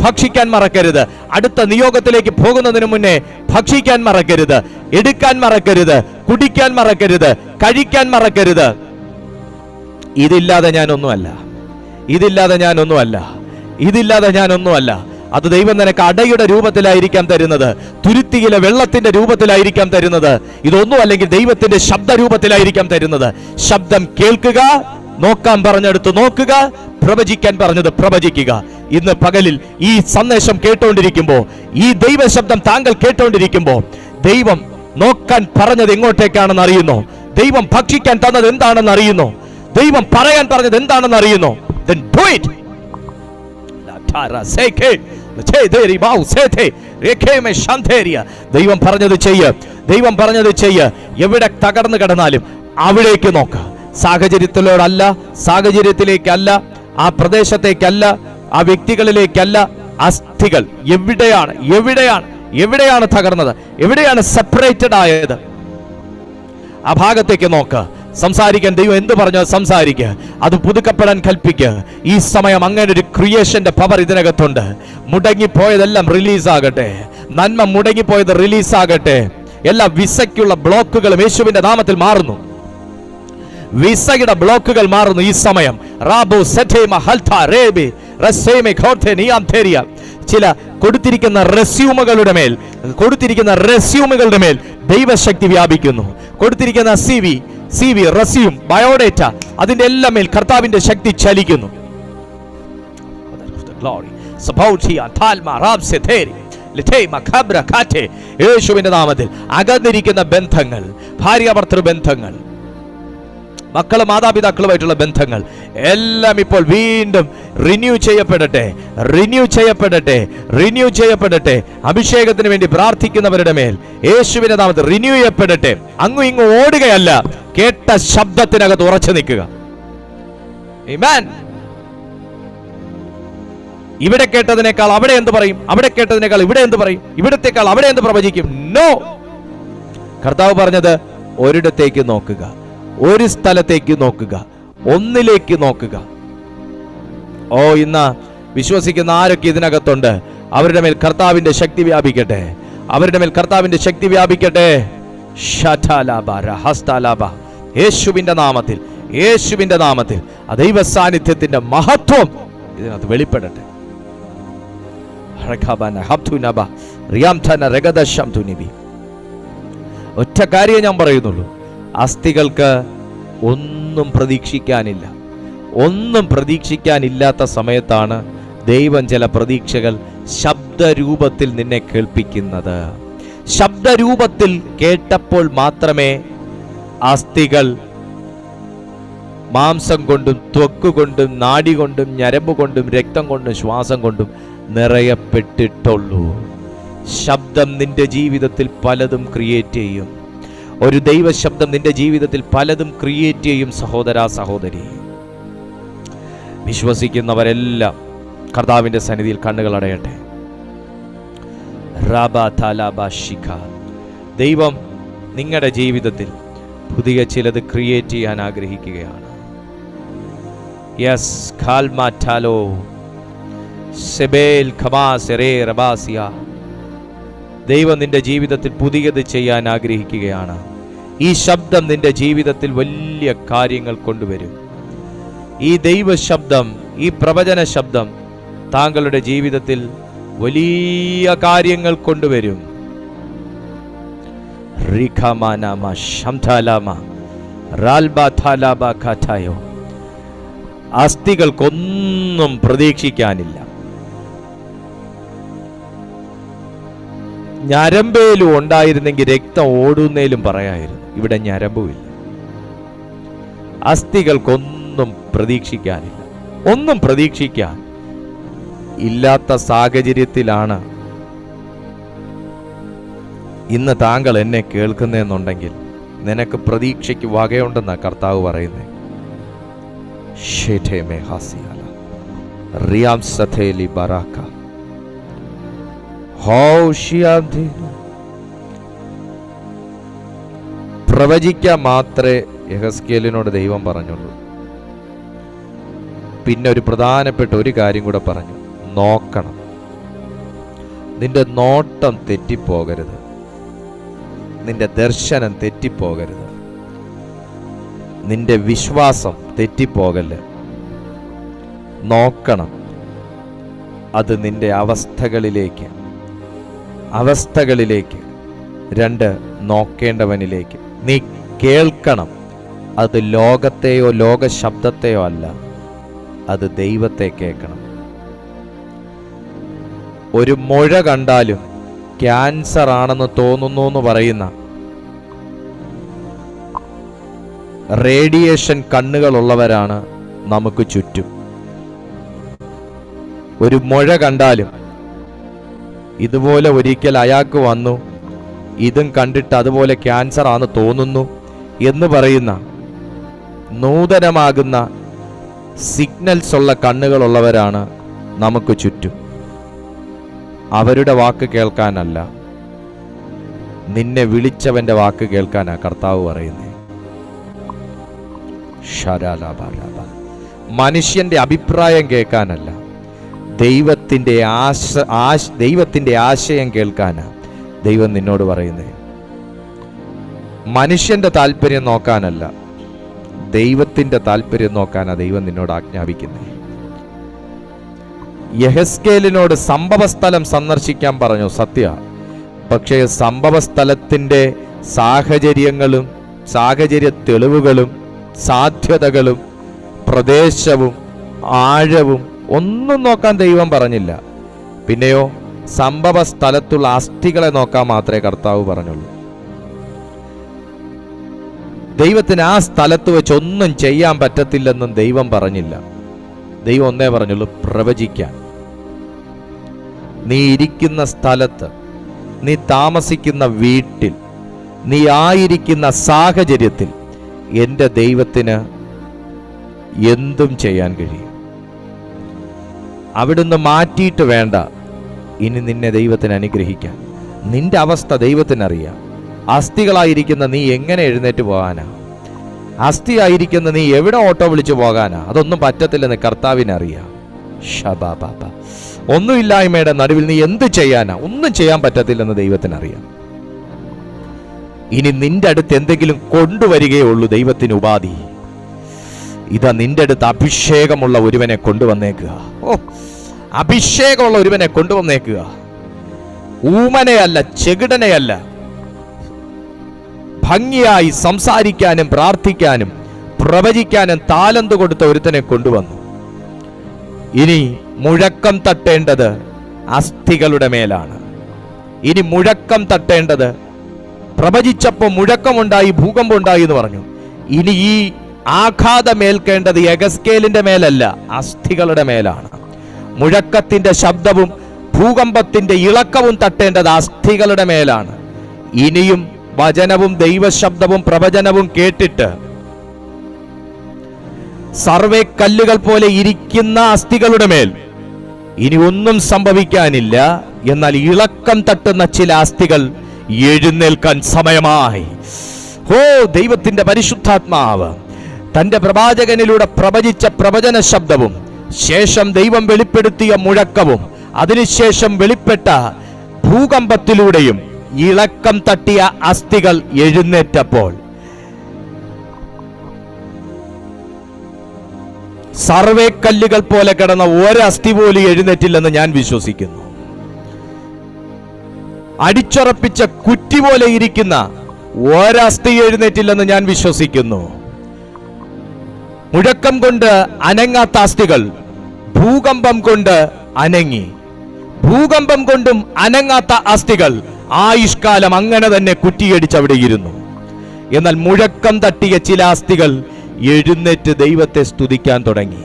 ഭക്ഷിക്കാൻ മറക്കരുത്. അടുത്ത നിയോഗത്തിലേക്ക് പോകുന്നതിന് മുന്നേ ഭക്ഷിക്കാൻ മറക്കരുത്, എടുക്കാൻ മറക്കരുത്, കുടിക്കാൻ മറക്കരുത്, കഴിക്കാൻ മറക്കരുത്. ഇതില്ലാതെ ഞാനൊന്നുമല്ല. അത് ദൈവം നിനക്ക് അടയുടെ രൂപത്തിലായിരിക്കാം തരുന്നത്, തുരുത്തിയിലെ വെള്ളത്തിന്റെ രൂപത്തിലായിരിക്കാം തരുന്നത്. ഇതൊന്നും അല്ലെങ്കിൽ ദൈവത്തിന്റെ ശബ്ദ രൂപത്തിലായിരിക്കാം തരുന്നത്. ശബ്ദം കേൾക്കുക, നോക്കാൻ പറഞ്ഞെടുത്ത് നോക്കുക, പ്രവചിക്കാൻ പറഞ്ഞത് പ്രവചിക്കുക. ഇന്ന് പകലിൽ ഈ സന്ദേശം കേട്ടോണ്ടിരിക്കുമ്പോ, ഈ ദൈവശബ്ദം താങ്കൾ കേട്ടോണ്ടിരിക്കുമ്പോ, ദൈവം നോക്കാൻ പറഞ്ഞത് എങ്ങോട്ടേക്കാണെന്ന് അറിയുന്നോ? ദൈവം ഭക്ഷിക്കാൻ തന്നത് എന്താണെന്ന് അറിയുന്നോ? ദൈവം പറയാൻ പറഞ്ഞത് എന്താണെന്ന് അറിയുന്നോ? Then do it. ദൈവം പറഞ്ഞത് ചെയ്യ. എവിടെ തകർന്നു കിടന്നാലും അവിടേക്ക് നോക്ക. സാഹചര്യത്തിലേക്കല്ല, ആ പ്രദേശത്തേക്കല്ല, ആ വ്യക്തികളിലേക്കല്ല. അസ്ഥികൾ എവിടെയാണ് തകർന്നത്, എവിടെയാണ് സെപ്പറേറ്റഡ് ആയത്, ആ ഭാഗത്തേക്ക് നോക്ക്. സംസാരിക്കാൻ ദൈവം എന്ത് പറഞ്ഞോ സംസാരിക്കുക, അത് പുതുക്കപ്പെടാൻ കൽപ്പിക്കുക. ഈ സമയം അങ്ങനെ ഒരു ക്രിയേഷന്റെ പവർ ഇതിനകത്തുണ്ട്. മുടങ്ങിപ്പോയതെല്ലാം റിലീസാകട്ടെ, നന്മ മുടങ്ങിപ്പോയത് റിലീസാകട്ടെ. എല്ലാ വിസയ്ക്കുള്ള ബ്ലോക്കുകളും യേശുവിന്റെ നാമത്തിൽ മാറുന്നു. വിസയുടെ ബ്ലോക്കുകൾ മാറുന്നു ഈ സമയം. റാബോ സെറ്റേമ ഹൽത റേബി റസേമെ ഖോർത്തെ നിയാം തേരിയ. ചില കൊടുത്തിരിക്കുന്ന റെസ്യൂമുകളുടെ മേൽ ദൈവശക്തി വ്യാപിക്കുന്നു. കൊടുത്തിരിക്കുന്ന CV റെസ്യൂം, ബയോഡേറ്റ, അതിന്റെ എല്ലാം മേൽ കർത്താവിന്റെ ശക്തി ചലിക്കുന്നു. യേശുവിന്റെ നാമത്തിൽ അകന്നിരിക്കുന്ന ബന്ധങ്ങൾ, ഭാര്യാഭർത്തൃ ബന്ധങ്ങൾ, മക്കള് മാതാപിതാക്കളുമായിട്ടുള്ള ബന്ധങ്ങൾ എല്ലാം ഇപ്പോൾ വീണ്ടും റിന്യൂ ചെയ്യപ്പെടട്ടെ. അഭിഷേകത്തിന് വേണ്ടി പ്രാർത്ഥിക്കുന്നവരുടെ മേൽ യേശുവിന്റെ നാമത്തിൽ റിന്യൂ ചെയ്യപ്പെടട്ടെ. അങ്ങും ഇങ്ങും ഓടുകയല്ല, കേട്ട ശബ്ദത്തിനകത്ത് ഉറച്ചു നിൽക്കുക. ആമേൻ. ഇവിടെ കേട്ടതിനേക്കാൾ അവിടെ എന്ത് പറയും, അവിടെ കേട്ടതിനേക്കാൾ ഇവിടെ എന്ത് പറയും, ഇവിടത്തേക്കാൾ അവിടെ എന്ത് പ്രവചിക്കും? നോ. കർത്താവ് പറഞ്ഞത് ഒരിടത്തേക്ക് നോക്കുക, ഒരു സ്ഥലത്തേക്ക് നോക്കുക, ഒന്നിലേക്ക് നോക്കുക. ഇന്ന് വിശ്വസിക്കുന്ന ആരൊക്കെ ഇതിനകത്തുണ്ട്, അവരുടെ മേൽ കർത്താവിന്റെ ശക്തി വ്യാപിക്കട്ടെ. യേശുവിന്റെ നാമത്തിൽ ആ ദൈവ സാന്നിധ്യത്തിന്റെ മഹത്വം ഇതിനകത്ത് വെളിപ്പെടട്ടെ. ഒറ്റ കാര്യം ഞാൻ പറയുന്നുള്ളൂ, അസ്ഥികൾക്ക് ഒന്നും പ്രതീക്ഷിക്കാനില്ലാത്ത സമയത്താണ് ദൈവം ചില പ്രതീക്ഷകൾ ശബ്ദരൂപത്തിൽ നിന്നെ കേൾപ്പിക്കുന്നത്. ശബ്ദരൂപത്തിൽ കേട്ടപ്പോൾ മാത്രമേ അസ്ഥികൾ മാംസം കൊണ്ടും ത്വക്ക് കൊണ്ടും നാഡി കൊണ്ടും ഞരമ്പ് കൊണ്ടും രക്തം കൊണ്ടും ശ്വാസം കൊണ്ടും നിറയപ്പെട്ടിട്ടുള്ളൂ. ശബ്ദം നിന്റെ ജീവിതത്തിൽ പലതും ക്രിയേറ്റ് ചെയ്യും. ഒരു ദൈവശബ്ദം നിന്റെ ജീവിതത്തിൽ പലതും ക്രിയേറ്റ് ചെയ്യും. സഹോദരാ സഹോദരി, വിശ്വസിക്കുന്നവരെല്ലാം കർത്താവിന്റെ സന്നിധിയിൽ കണ്ണുകൾ അടയട്ടെ. ദൈവം നിങ്ങളുടെ ജീവിതത്തിൽ പുതിയ ചിലത് ക്രിയേറ്റ് ചെയ്യാൻ ആഗ്രഹിക്കുകയാണ്. യെസ്, ഖാൽമാറ്റാലോ സെബേൽ ഖമാസെറേ റബാസിയ. ദൈവം നിന്റെ ജീവിതത്തിൽ പുതിയത് ചെയ്യാൻ ആഗ്രഹിക്കുകയാണ്. ഈ ശബ്ദം നിന്റെ ജീവിതത്തിൽ വലിയ കാര്യങ്ങൾ കൊണ്ടുവരും. ഈ ദൈവശബ്ദം, ഈ പ്രവചന ശബ്ദം താങ്കളുടെ ജീവിതത്തിൽ വലിയ കാര്യങ്ങൾ കൊണ്ടുവരും. അസ്ഥികൾക്കൊന്നും പ്രതീക്ഷിക്കാനില്ല. ഞരമ്പേലും ഉണ്ടായിരുന്നെങ്കിൽ രക്തം ഓടുന്നേലും പറയായിരുന്നു. ഇവിടെ ഞരമ്പുമില്ല. അസ്ഥികൾക്കൊന്നും പ്രതീക്ഷിക്കാനില്ല. ഒന്നും പ്രതീക്ഷിക്കാൻ ഇല്ലാത്ത സാഹചര്യത്തിലാണ് ഇന്ന് താങ്കൾ എന്നെ കേൾക്കുന്നതെന്നുണ്ടെങ്കിൽ നിനക്ക് പ്രതീക്ഷയ്ക്ക് വകയുണ്ടെന്നാണ് കർത്താവ് പറയുന്നത്. പ്രവചിക്കാൻ മാത്രമേ യെഹെസ്കേലിനോട് ദൈവം പറഞ്ഞുള്ളൂ. പിന്നെ ഒരു പ്രധാനപ്പെട്ട ഒരു കാര്യം കൂടെ പറഞ്ഞു. നോക്കണം. നിന്റെ നോട്ടം തെറ്റിപ്പോകരുത്. നിന്റെ ദർശനം തെറ്റിപ്പോകരുത്. നിന്റെ വിശ്വാസം തെറ്റിപ്പോകല്ലേ. നോക്കണം. അത് നിന്റെ അവസ്ഥകളിലേക്ക്, രണ്ട്, നോക്കേണ്ടവനിലേക്ക്. നീ കേൾക്കണം. അത് ലോകത്തെയോ ലോക ശബ്ദത്തെയോ അല്ല, അത് ദൈവത്തെ കേൾക്കണം. ഒരു മുഴ കണ്ടാലും ക്യാൻസർ ആണെന്ന് തോന്നുന്നു എന്ന് പറയുന്ന റേഡിയേഷൻ കണ്ണുകളുള്ളവരാണ് നമുക്ക് ചുറ്റും. ഒരു മുഴ കണ്ടാലും ഇതുപോലെ ഒരിക്കൽ അയാൾക്ക് വന്നു, ഇതും കണ്ടിട്ട് അതുപോലെ ക്യാൻസർ ആണെന്ന് തോന്നുന്നു എന്ന് പറയുന്ന നൂതനമാകുന്ന സിഗ്നൽസ് ഉള്ള കണ്ണുകളുള്ളവരാണ് നമുക്ക് ചുറ്റും. അവരുടെ വാക്ക് കേൾക്കാനല്ല, നിന്നെ വിളിച്ചവന്റെ വാക്ക് കേൾക്കാനാ കർത്താവ് പറയുന്നത്. മനുഷ്യന്റെ അഭിപ്രായം കേൾക്കാനല്ല, ദൈവത്തിന്റെ ആശയം കേൾക്കാനാ ദൈവം നിന്നോട് പറയുന്നത്. മനുഷ്യന്റെ താല്പര്യം നോക്കാനല്ല, ദൈവത്തിന്റെ താല്പര്യം നോക്കാനാ ദൈവം നിന്നോട് ആജ്ഞാപിക്കുന്നത്. യെഹെസ്കേലിനോട് സംഭവസ്ഥലം സന്ദർശിക്കാൻ പറഞ്ഞു, സത്യ. പക്ഷേ സംഭവസ്ഥലത്തിന്റെ സാഹചര്യങ്ങളും സാഹചര്യ തെളിവുകളും സാധ്യതകളും പ്രദേശവും ആഴവും ഒന്നും നോക്കാൻ ദൈവം പറഞ്ഞില്ല. പിന്നെയോ സംഭവ സ്ഥലത്തുള്ള അസ്ഥികളെ നോക്കാൻ മാത്രമേ കർത്താവ് പറഞ്ഞുള്ളൂ. ദൈവത്തിന് ആ സ്ഥലത്ത് വെച്ച് ഒന്നും ചെയ്യാൻ പറ്റത്തില്ലെന്നും ദൈവം പറഞ്ഞില്ല. ദൈവം ഒന്നേ പറഞ്ഞുള്ളൂ, പ്രവചിക്കാൻ. നീ ഇരിക്കുന്ന സ്ഥലത്ത്, നീ താമസിക്കുന്ന വീട്ടിൽ, നീ ആയിരിക്കുന്ന സാഹചര്യത്തിൽ എൻ്റെ ദൈവത്തിന് എന്തും ചെയ്യാൻ കഴിയും. അവിടുന്ന് മാറ്റിയിട്ട് വേണ്ട ഇനി നിന്നെ ദൈവത്തിന് അനുഗ്രഹിക്കാൻ. നിന്റെ അവസ്ഥ ദൈവത്തിനറിയാം. അസ്ഥികളായിരിക്കുന്ന നീ എങ്ങനെ എഴുന്നേറ്റ് പോകാനാ? അസ്ഥിയായിരിക്കുന്ന നീ എവിടെ ഓട്ടോ വിളിച്ചു പോകാനാ? അതൊന്നും പറ്റത്തില്ലെന്ന് കർത്താവിനറിയാം. ഷബാബാബ. ഒന്നുമില്ലായ്മയുടെ നടുവിൽ നീ എന്ത് ചെയ്യാനാ? ഒന്നും ചെയ്യാൻ പറ്റത്തില്ലെന്ന് ദൈവത്തിനറിയാം. ഇനി നിന്റെ അടുത്ത് എന്തെങ്കിലും കൊണ്ടുവരികയുള്ളൂ ദൈവത്തിന് ഉപാധി. ഇതാ നിന്റെ അടുത്ത് അഭിഷേകമുള്ള ഒരുവനെ കൊണ്ടുവന്നേക്കുക. അഭിഷേകമുള്ള ഒരുവനെ കൊണ്ടുവന്നേക്കുക. ഊമനെയല്ല, ചെകിടനെയല്ല, ഭംഗിയായി സംസാരിക്കാനും പ്രാർത്ഥിക്കാനും പ്രവചിക്കാനും താലന്ത് കൊടുത്ത ഒരുത്തനെ കൊണ്ടുവന്നു. ഇനി മുഴക്കം തട്ടേണ്ടത് അസ്ഥികളുടെ മേലാണ്. ഇനി മുഴക്കം തട്ടേണ്ടത്, പ്രവചിച്ചപ്പോൾ മുഴക്കമുണ്ടായി, ഭൂകമ്പമുണ്ടായി എന്ന് പറഞ്ഞു. ഇനി ഈ ആഘാതമേൽക്കേണ്ടത് യെഗസ്കേലിന്റെ മേലല്ല, അസ്ഥികളുടെ മേലാണ്. മുഴക്കത്തിന്റെ ശബ്ദവും ഭൂകമ്പത്തിന്റെ ഇളക്കവും തട്ടേണ്ടത് അസ്ഥികളുടെ മേലാണ്. ഇനിയും വചനവും ദൈവശബ്ദവും പ്രവചനവും കേട്ടിട്ട് സർവേ കല്ലുകൾ പോലെ ഇരിക്കുന്ന അസ്ഥികളുടെ മേൽ ഇനി ഒന്നും സംഭവിക്കാനില്ല. എന്നാൽ ഇളക്കം തട്ടുന്ന ചില അസ്ഥികൾ എഴുന്നേൽക്കാൻ സമയമായി. ഓ, ദൈവത്തിന്റെ പരിശുദ്ധാത്മാവ് തന്റെ പ്രവാചകനിലൂടെ പ്രവചിച്ച പ്രവചന ശബ്ദവും ശേഷം ദൈവം വെളിപ്പെടുത്തിയ മുഴക്കവും അതിനുശേഷം വെളിപ്പെട്ട ഭൂകമ്പത്തിലൂടെയും ഇളക്കം തട്ടിയ അസ്ഥികൾ എഴുന്നേറ്റപ്പോൾ സർവേ കല്ലുകൾ പോലെ കിടന്ന ഒരസ്ഥി പോലും എഴുന്നേറ്റില്ലെന്ന് ഞാൻ വിശ്വസിക്കുന്നു. അടിച്ചുറപ്പിച്ച കുറ്റി പോലെ ഇരിക്കുന്ന ഒരസ്ഥി എഴുന്നേറ്റില്ലെന്ന് ഞാൻ വിശ്വസിക്കുന്നു. മുഴക്കം കൊണ്ട് അനങ്ങാത്ത അസ്ഥികൾ ഭൂകമ്പം കൊണ്ട് അനങ്ങി. ഭൂകമ്പം കൊണ്ടും അനങ്ങാത്ത അസ്ഥികൾ ആയുഷ്കാലം അങ്ങനെ തന്നെ കുറ്റിയടിച്ചവിടെ ഇരുന്നു. എന്നാൽ മുഴക്കം തട്ടിയ ചില അസ്ഥികൾ എഴുന്നേറ്റ് ദൈവത്തെ സ്തുതിക്കാൻ തുടങ്ങി.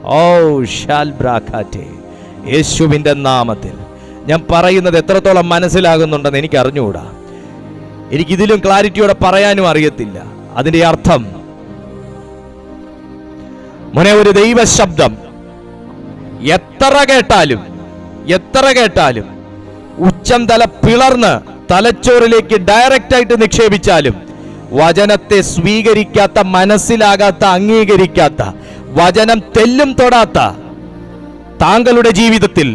ഓ ഷാൽ ബ്രാഖാറ്റെ, യേശുവിന്റെ നാമത്തിൽ. ഞാൻ പറയുന്നത് എത്രത്തോളം മനസ്സിലാകുന്നുണ്ടെന്ന് എനിക്ക് അറിഞ്ഞുകൂടാ. എനിക്കിതിലും ക്ലാരിറ്റിയോടെ പറയാനും അറിയത്തില്ല. അതിന്റെ അർത്ഥം, മോനെ, ഒരു ദൈവ ശബ്ദം എത്ര കേട്ടാലും ഉച്ചം തല പിളർന്ന് തലച്ചോറിലേക്ക് ഡയറക്റ്റ് ആയിട്ട് നിക്ഷേപിച്ചാലും വചനത്തെ സ്വീകരിക്കാത്ത, മനസ്സിലാകാത്ത, അംഗീകരിക്കാത്ത, വചനം തെല്ലും തൊടാത്ത താങ്കളുടെ ജീവിതത്തിൽ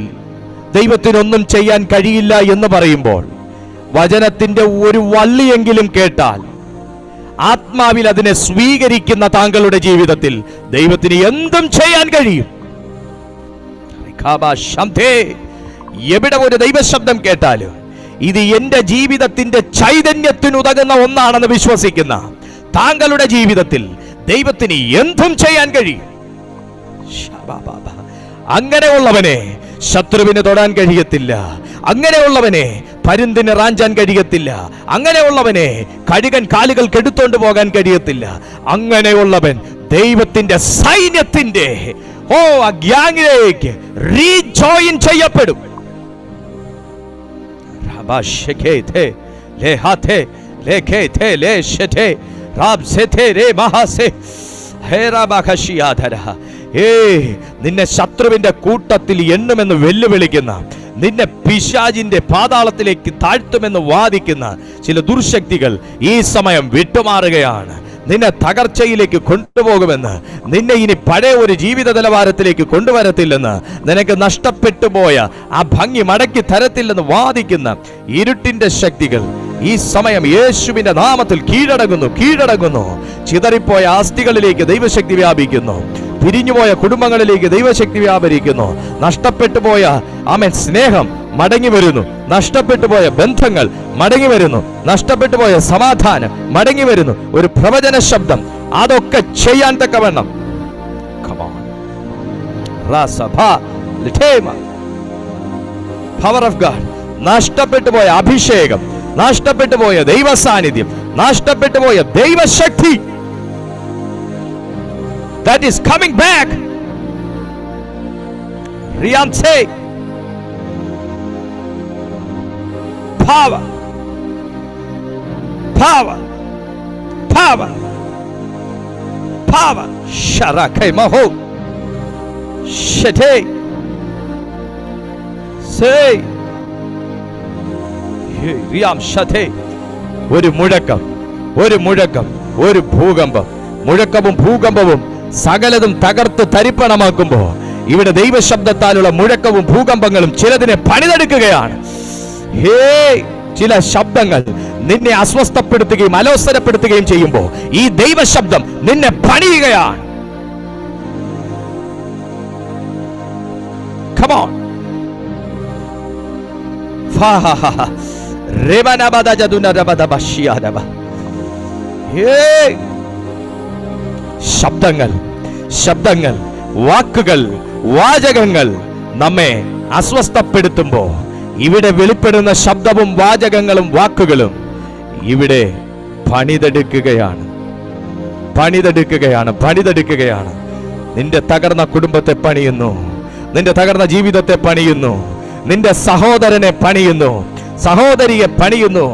ദൈവത്തിനൊന്നും ചെയ്യാൻ കഴിയില്ല എന്ന് പറയുമ്പോൾ, വചനത്തിന്റെ ഒരു വള്ളിയെങ്കിലും കേട്ടാൽ ആത്മാവിൽ അതിനെ സ്വീകരിക്കുന്ന താങ്കളുടെ ജീവിതത്തിൽ ദൈവത്തിന് എന്തും ചെയ്യാൻ കഴിയും. എവിടെ ഒരു ദൈവശബ്ദം കേട്ടാലും ഇത് എന്റെ ജീവിതത്തിന്റെ ചൈതന്യത്തിനുതകുന്ന ഒന്നാണെന്ന് വിശ്വസിക്കുന്ന താങ്കളുടെ ജീവിതത്തിൽ ദൈവത്തിന് എന്തും ചെയ്യാൻ കഴിയും. അങ്ങനെയുള്ളവനെ ശത്രുവിന് തൊടാൻ കഴിയത്തില്ല. അങ്ങനെയുള്ളവനെ പരുന്തിന് റാഞ്ചാൻ കഴിയത്തില്ല. അങ്ങനെയുള്ളവനെ കഴുകൻ കാലുകൾ കെടുത്തോണ്ട് പോകാൻ കഴിയത്തില്ല. അങ്ങനെയുള്ളവൻ ദൈവത്തിന്റെ സൈന്യത്തിന്റെ ആ ഗ്യാങ്ങിലേക്ക് റീജോയിൻ ചെയ്യപ്പെടും. നിന്നെ ശത്രുവിന്റെ കൂട്ടത്തിൽ എണ്ണുമെന്ന് വെല്ലുവിളിക്കുന്ന, നിന്നെ പിശാചിന്റെ പാതാളത്തിലേക്ക് താഴ്ത്തുമെന്ന് വാദിക്കുന്ന ചില ദുർശക്തികൾ ഈ സമയം വിട്ടുമാറുകയാണ്. നിന്നെ തകർച്ചയിലേക്ക് കൊണ്ടുപോകുമെന്ന്, നിന്നെ ഇനി പഴയ ഒരു ജീവിത നിലവാരത്തിലേക്ക് കൊണ്ടുവരത്തില്ലെന്ന്, നിനക്ക് നഷ്ടപ്പെട്ടു പോയ ആ ഭംഗി മടക്കി തരത്തില്ലെന്ന് വാദിക്കുന്ന ഇരുട്ടിന്റെ ശക്തികൾ ഈ സമയം യേശുവിന്റെ നാമത്തിൽ കീഴടങ്ങുന്നു. ചിതറിപ്പോയ ആസ്തികളിലേക്ക് ദൈവശക്തി വ്യാപിക്കുന്നു. പിരിഞ്ഞുപോയ കുടുംബങ്ങളിലേക്ക് ദൈവശക്തി വ്യാപരിക്കുന്നു. നഷ്ടപ്പെട്ടു പോയ സ്നേഹം മടങ്ങി വരുന്നു. നഷ്ടപ്പെട്ടു പോയ ബന്ധങ്ങൾ മടങ്ങി വരുന്നു. നഷ്ടപ്പെട്ടു പോയ സമാധാനം മടങ്ങി വരുന്നു. ഒരു പ്രവചന ശബ്ദം അതൊക്കെ ചെയ്യാൻ തക്കവണ്ണം പവർ ഓഫ് ഗാഡ്, നഷ്ടപ്പെട്ടു പോയ അഭിഷേകം, നഷ്ടപ്പെട്ടു പോയ ദൈവ സാന്നിധ്യം, നഷ്ടപ്പെട്ടു പോയ ദൈവശക്തി, that is coming back. Rianse power sharakai maho shete say riam shate. ഒരു മുഴക്കം, ഒരു ഭൂകമ്പം. മുഴക്കവും ഭൂകമ്പവും സകലതും തകർത്ത് തരിപ്പണമാക്കുമ്പോൾ ഇവിടെ ദൈവശബ്ദത്താലുള്ള മുഴക്കവും ഭൂകമ്പങ്ങളും ചിലതിനെ പണിതെടുക്കുകയാണ്. ചില ശബ്ദങ്ങൾ നിന്നെ അസ്വസ്ഥപ്പെടുത്തുകയും അലോസരപ്പെടുത്തുകയും ചെയ്യുമ്പോൾ ഈ ദൈവശബ്ദം നിന്നെ പണിയുകയാണ്. Come on. ശബ്ദങ്ങൾ, വാക്കുകൾ, വാചകങ്ങൾ നമ്മെ അസ്വസ്ഥപ്പെടുത്തുമ്പോൾ ഇവിടെ വെളിപ്പെടുന്ന ശബ്ദവും വാചകങ്ങളും വാക്കുകളും ഇവിടെ പണിതെടുക്കുകയാണ്. നിന്റെ തകർന്ന കുടുംബത്തെ പണിയുന്നു, നിന്റെ തകർന്ന ജീവിതത്തെ പണിയുന്നു, നിന്റെ സഹോദരനെ പണിയുന്നു, സഹോദരിയെ പണിയുന്നു,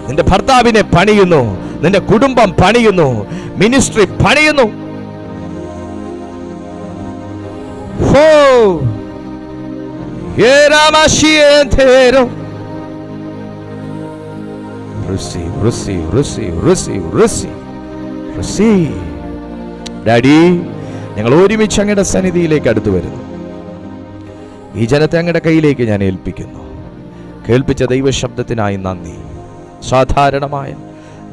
നിന്റെ ഭർത്താവിനെ പണിയുന്നു, നിന്റെ കുടുംബം പണിയുന്നു, മിനിസ്ട്രി പണിയുന്നു. ഡാഡി, ഞങ്ങൾ ഒരുമിച്ച് അങ്ങയുടെ സന്നിധിയിലേക്ക് അടുത്തു വരുന്നു. ഈ ജനത്തെ അങ്ങയുടെ കയ്യിലേക്ക് ഞാൻ ഏൽപ്പിക്കുന്നു. കേൾപ്പിച്ച ദൈവശബ്ദത്തിനായി നന്ദി. സാധാരണമായ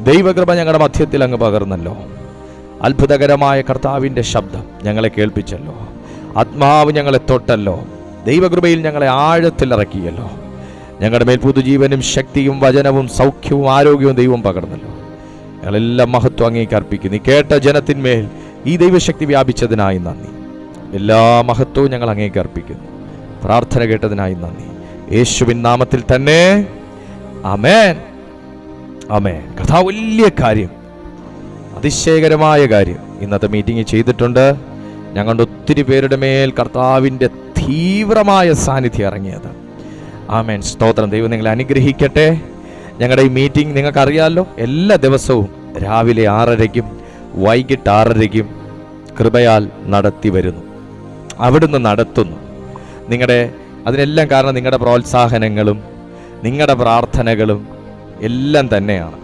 ദൈവകൃപ ഞങ്ങളുടെ മധ്യത്തിൽ അങ്ങ് പകർന്നല്ലോ. അത്ഭുതകരമായ കർത്താവിൻ്റെ ശബ്ദം ഞങ്ങളെ കേൾപ്പിച്ചല്ലോ. ആത്മാവ് ഞങ്ങളെ തൊട്ടല്ലോ. ദൈവകൃപയിൽ ഞങ്ങളെ ആഴത്തിൽ ഇറക്കിയല്ലോ. ഞങ്ങളുടെ മേൽ പുതുജീവനും ശക്തിയും വചനവും സൗഖ്യവും ആരോഗ്യവും ദൈവം പകർന്നല്ലോ. ഞങ്ങളെല്ലാം മഹത്വം അങ്ങേക്ക് അർപ്പിക്കുന്നു. ഈ കേട്ട ജനത്തിന്മേൽ ഈ ദൈവശക്തി വ്യാപിച്ചതിനായി നന്ദി. എല്ലാ മഹത്വവും ഞങ്ങൾ അങ്ങേക്ക് അർപ്പിക്കുന്നു. പ്രാർത്ഥന കേട്ടതിനായി നന്ദി. യേശുവിൻ നാമത്തിൽ തന്നെ ആമേൻ, ആമേൻ. കർത്താവ് വലിയ കാര്യം, അതിശയകരമായ കാര്യം ഇന്നത്തെ മീറ്റിംഗ് ചെയ്തിട്ടുണ്ട്. ഞങ്ങളുടെ ഒത്തിരി പേരുടെ മേൽ കർത്താവിൻ്റെ തീവ്രമായ സാന്നിധ്യം ഇറങ്ങിയത്. ആമേൻ, സ്തോത്രം. ദൈവം നിങ്ങളെ അനുഗ്രഹിക്കട്ടെ. ഞങ്ങളുടെ ഈ മീറ്റിംഗ് നിങ്ങൾക്കറിയാമല്ലോ, എല്ലാ ദിവസവും രാവിലെ 6:30-ക്കും വൈകിട്ട് 6:30-ക്കും കൃപയാൽ നടത്തി വരുന്നു. അവിടുന്ന് നടത്തുന്നു. അതിനെല്ലാം കാരണം നിങ്ങളുടെ പ്രോത്സാഹനങ്ങളും നിങ്ങളുടെ പ്രാർത്ഥനകളും എല്ലാം തന്നെയാണ്.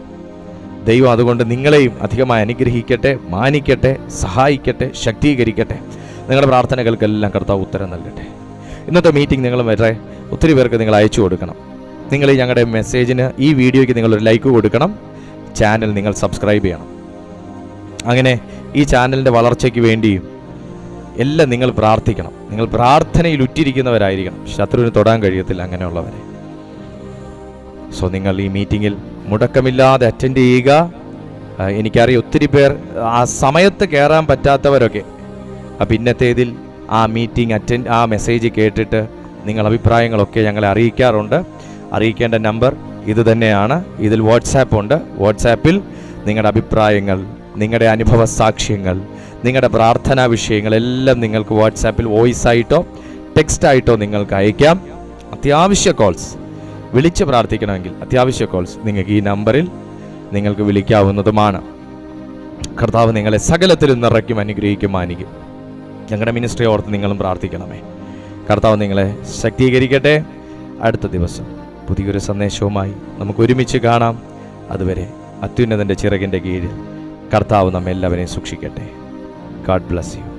ദൈവം അതുകൊണ്ട് നിങ്ങളെയും അധികമായി അനുഗ്രഹിക്കട്ടെ, മാനിക്കട്ടെ, സഹായിക്കട്ടെ, ശക്തീകരിക്കട്ടെ. നിങ്ങളുടെ പ്രാർത്ഥനകൾക്കെല്ലാം കർത്താവ് ഉത്തരം നൽകട്ടെ. ഇന്നത്തെ മീറ്റിംഗ് നിങ്ങൾ ഒത്തിരി പേർക്ക് നിങ്ങൾ അയച്ചു കൊടുക്കണം. നിങ്ങൾ ഞങ്ങളുടെ മെസ്സേജിന്, ഈ വീഡിയോയ്ക്ക് നിങ്ങളൊരു ലൈക്ക് കൊടുക്കണം. ചാനൽ നിങ്ങൾ സബ്സ്ക്രൈബ് ചെയ്യണം. അങ്ങനെ ഈ ചാനലിൻ്റെ വളർച്ചയ്ക്ക് വേണ്ടിയും എല്ലാം നിങ്ങൾ പ്രാർത്ഥിക്കണം. നിങ്ങൾ പ്രാർത്ഥനയിൽ ഉറ്റിരിക്കുന്നവരായിരിക്കണം. ശത്രുവിന് തൊടാൻ കഴിയത്തില്ല അങ്ങനെയുള്ളവരെ. സോ നിങ്ങൾ ഈ മീറ്റിങ്ങിൽ മുടക്കമില്ലാതെ അറ്റൻഡ് ചെയ്യുക. എനിക്കറിയാം ഒത്തിരി പേർ ആ സമയത്ത് കയറാൻ പറ്റാത്തവരൊക്കെ പിന്നത്തേതിൽ ആ മീറ്റിംഗ് ആ മെസ്സേജ് കേട്ടിട്ട് നിങ്ങൾ അഭിപ്രായങ്ങളൊക്കെ ഞങ്ങളെ അറിയിക്കാറുണ്ട്. അറിയിക്കേണ്ട നമ്പർ ഇത് തന്നെയാണ്. ഇതിൽ വാട്സാപ്പ് ഉണ്ട്. വാട്സാപ്പിൽ നിങ്ങളുടെ അഭിപ്രായങ്ങൾ, നിങ്ങളുടെ അനുഭവ സാക്ഷ്യങ്ങൾ, നിങ്ങളുടെ പ്രാർത്ഥനാ വിഷയങ്ങളെല്ലാം നിങ്ങൾക്ക് വാട്സാപ്പിൽ വോയിസ് ആയിട്ടോ ടെക്സ്റ്റായിട്ടോ നിങ്ങൾക്ക് അയക്കാം. അത്യാവശ്യ കോൾസ്, വിളിച്ച് പ്രാർത്ഥിക്കണമെങ്കിൽ അത്യാവശ്യ കോൾസ് നിങ്ങൾക്ക് ഈ നമ്പറിൽ നിങ്ങൾക്ക് വിളിക്കാവുന്നതുമാണ്. കർത്താവ് നിങ്ങളെ സകലത്തിലും നിറയ്ക്കും, അനുഗ്രഹിക്കും, മാനിക്കും. ഞങ്ങളുടെ മിനിസ്ട്രി ഓർത്ത് നിങ്ങളും പ്രാർത്ഥിക്കണമേ. കർത്താവ് നിങ്ങളെ ശക്തീകരിക്കട്ടെ. അടുത്ത ദിവസം പുതിയൊരു സന്ദേശവുമായി നമുക്ക് ഒരുമിച്ച് കാണാം. അതുവരെ അത്യുന്നതൻ്റെ ചിറകിൻ്റെ കീഴിൽ കർത്താവ് നമ്മെല്ലാവരെയും സൂക്ഷിക്കട്ടെ. God bless you.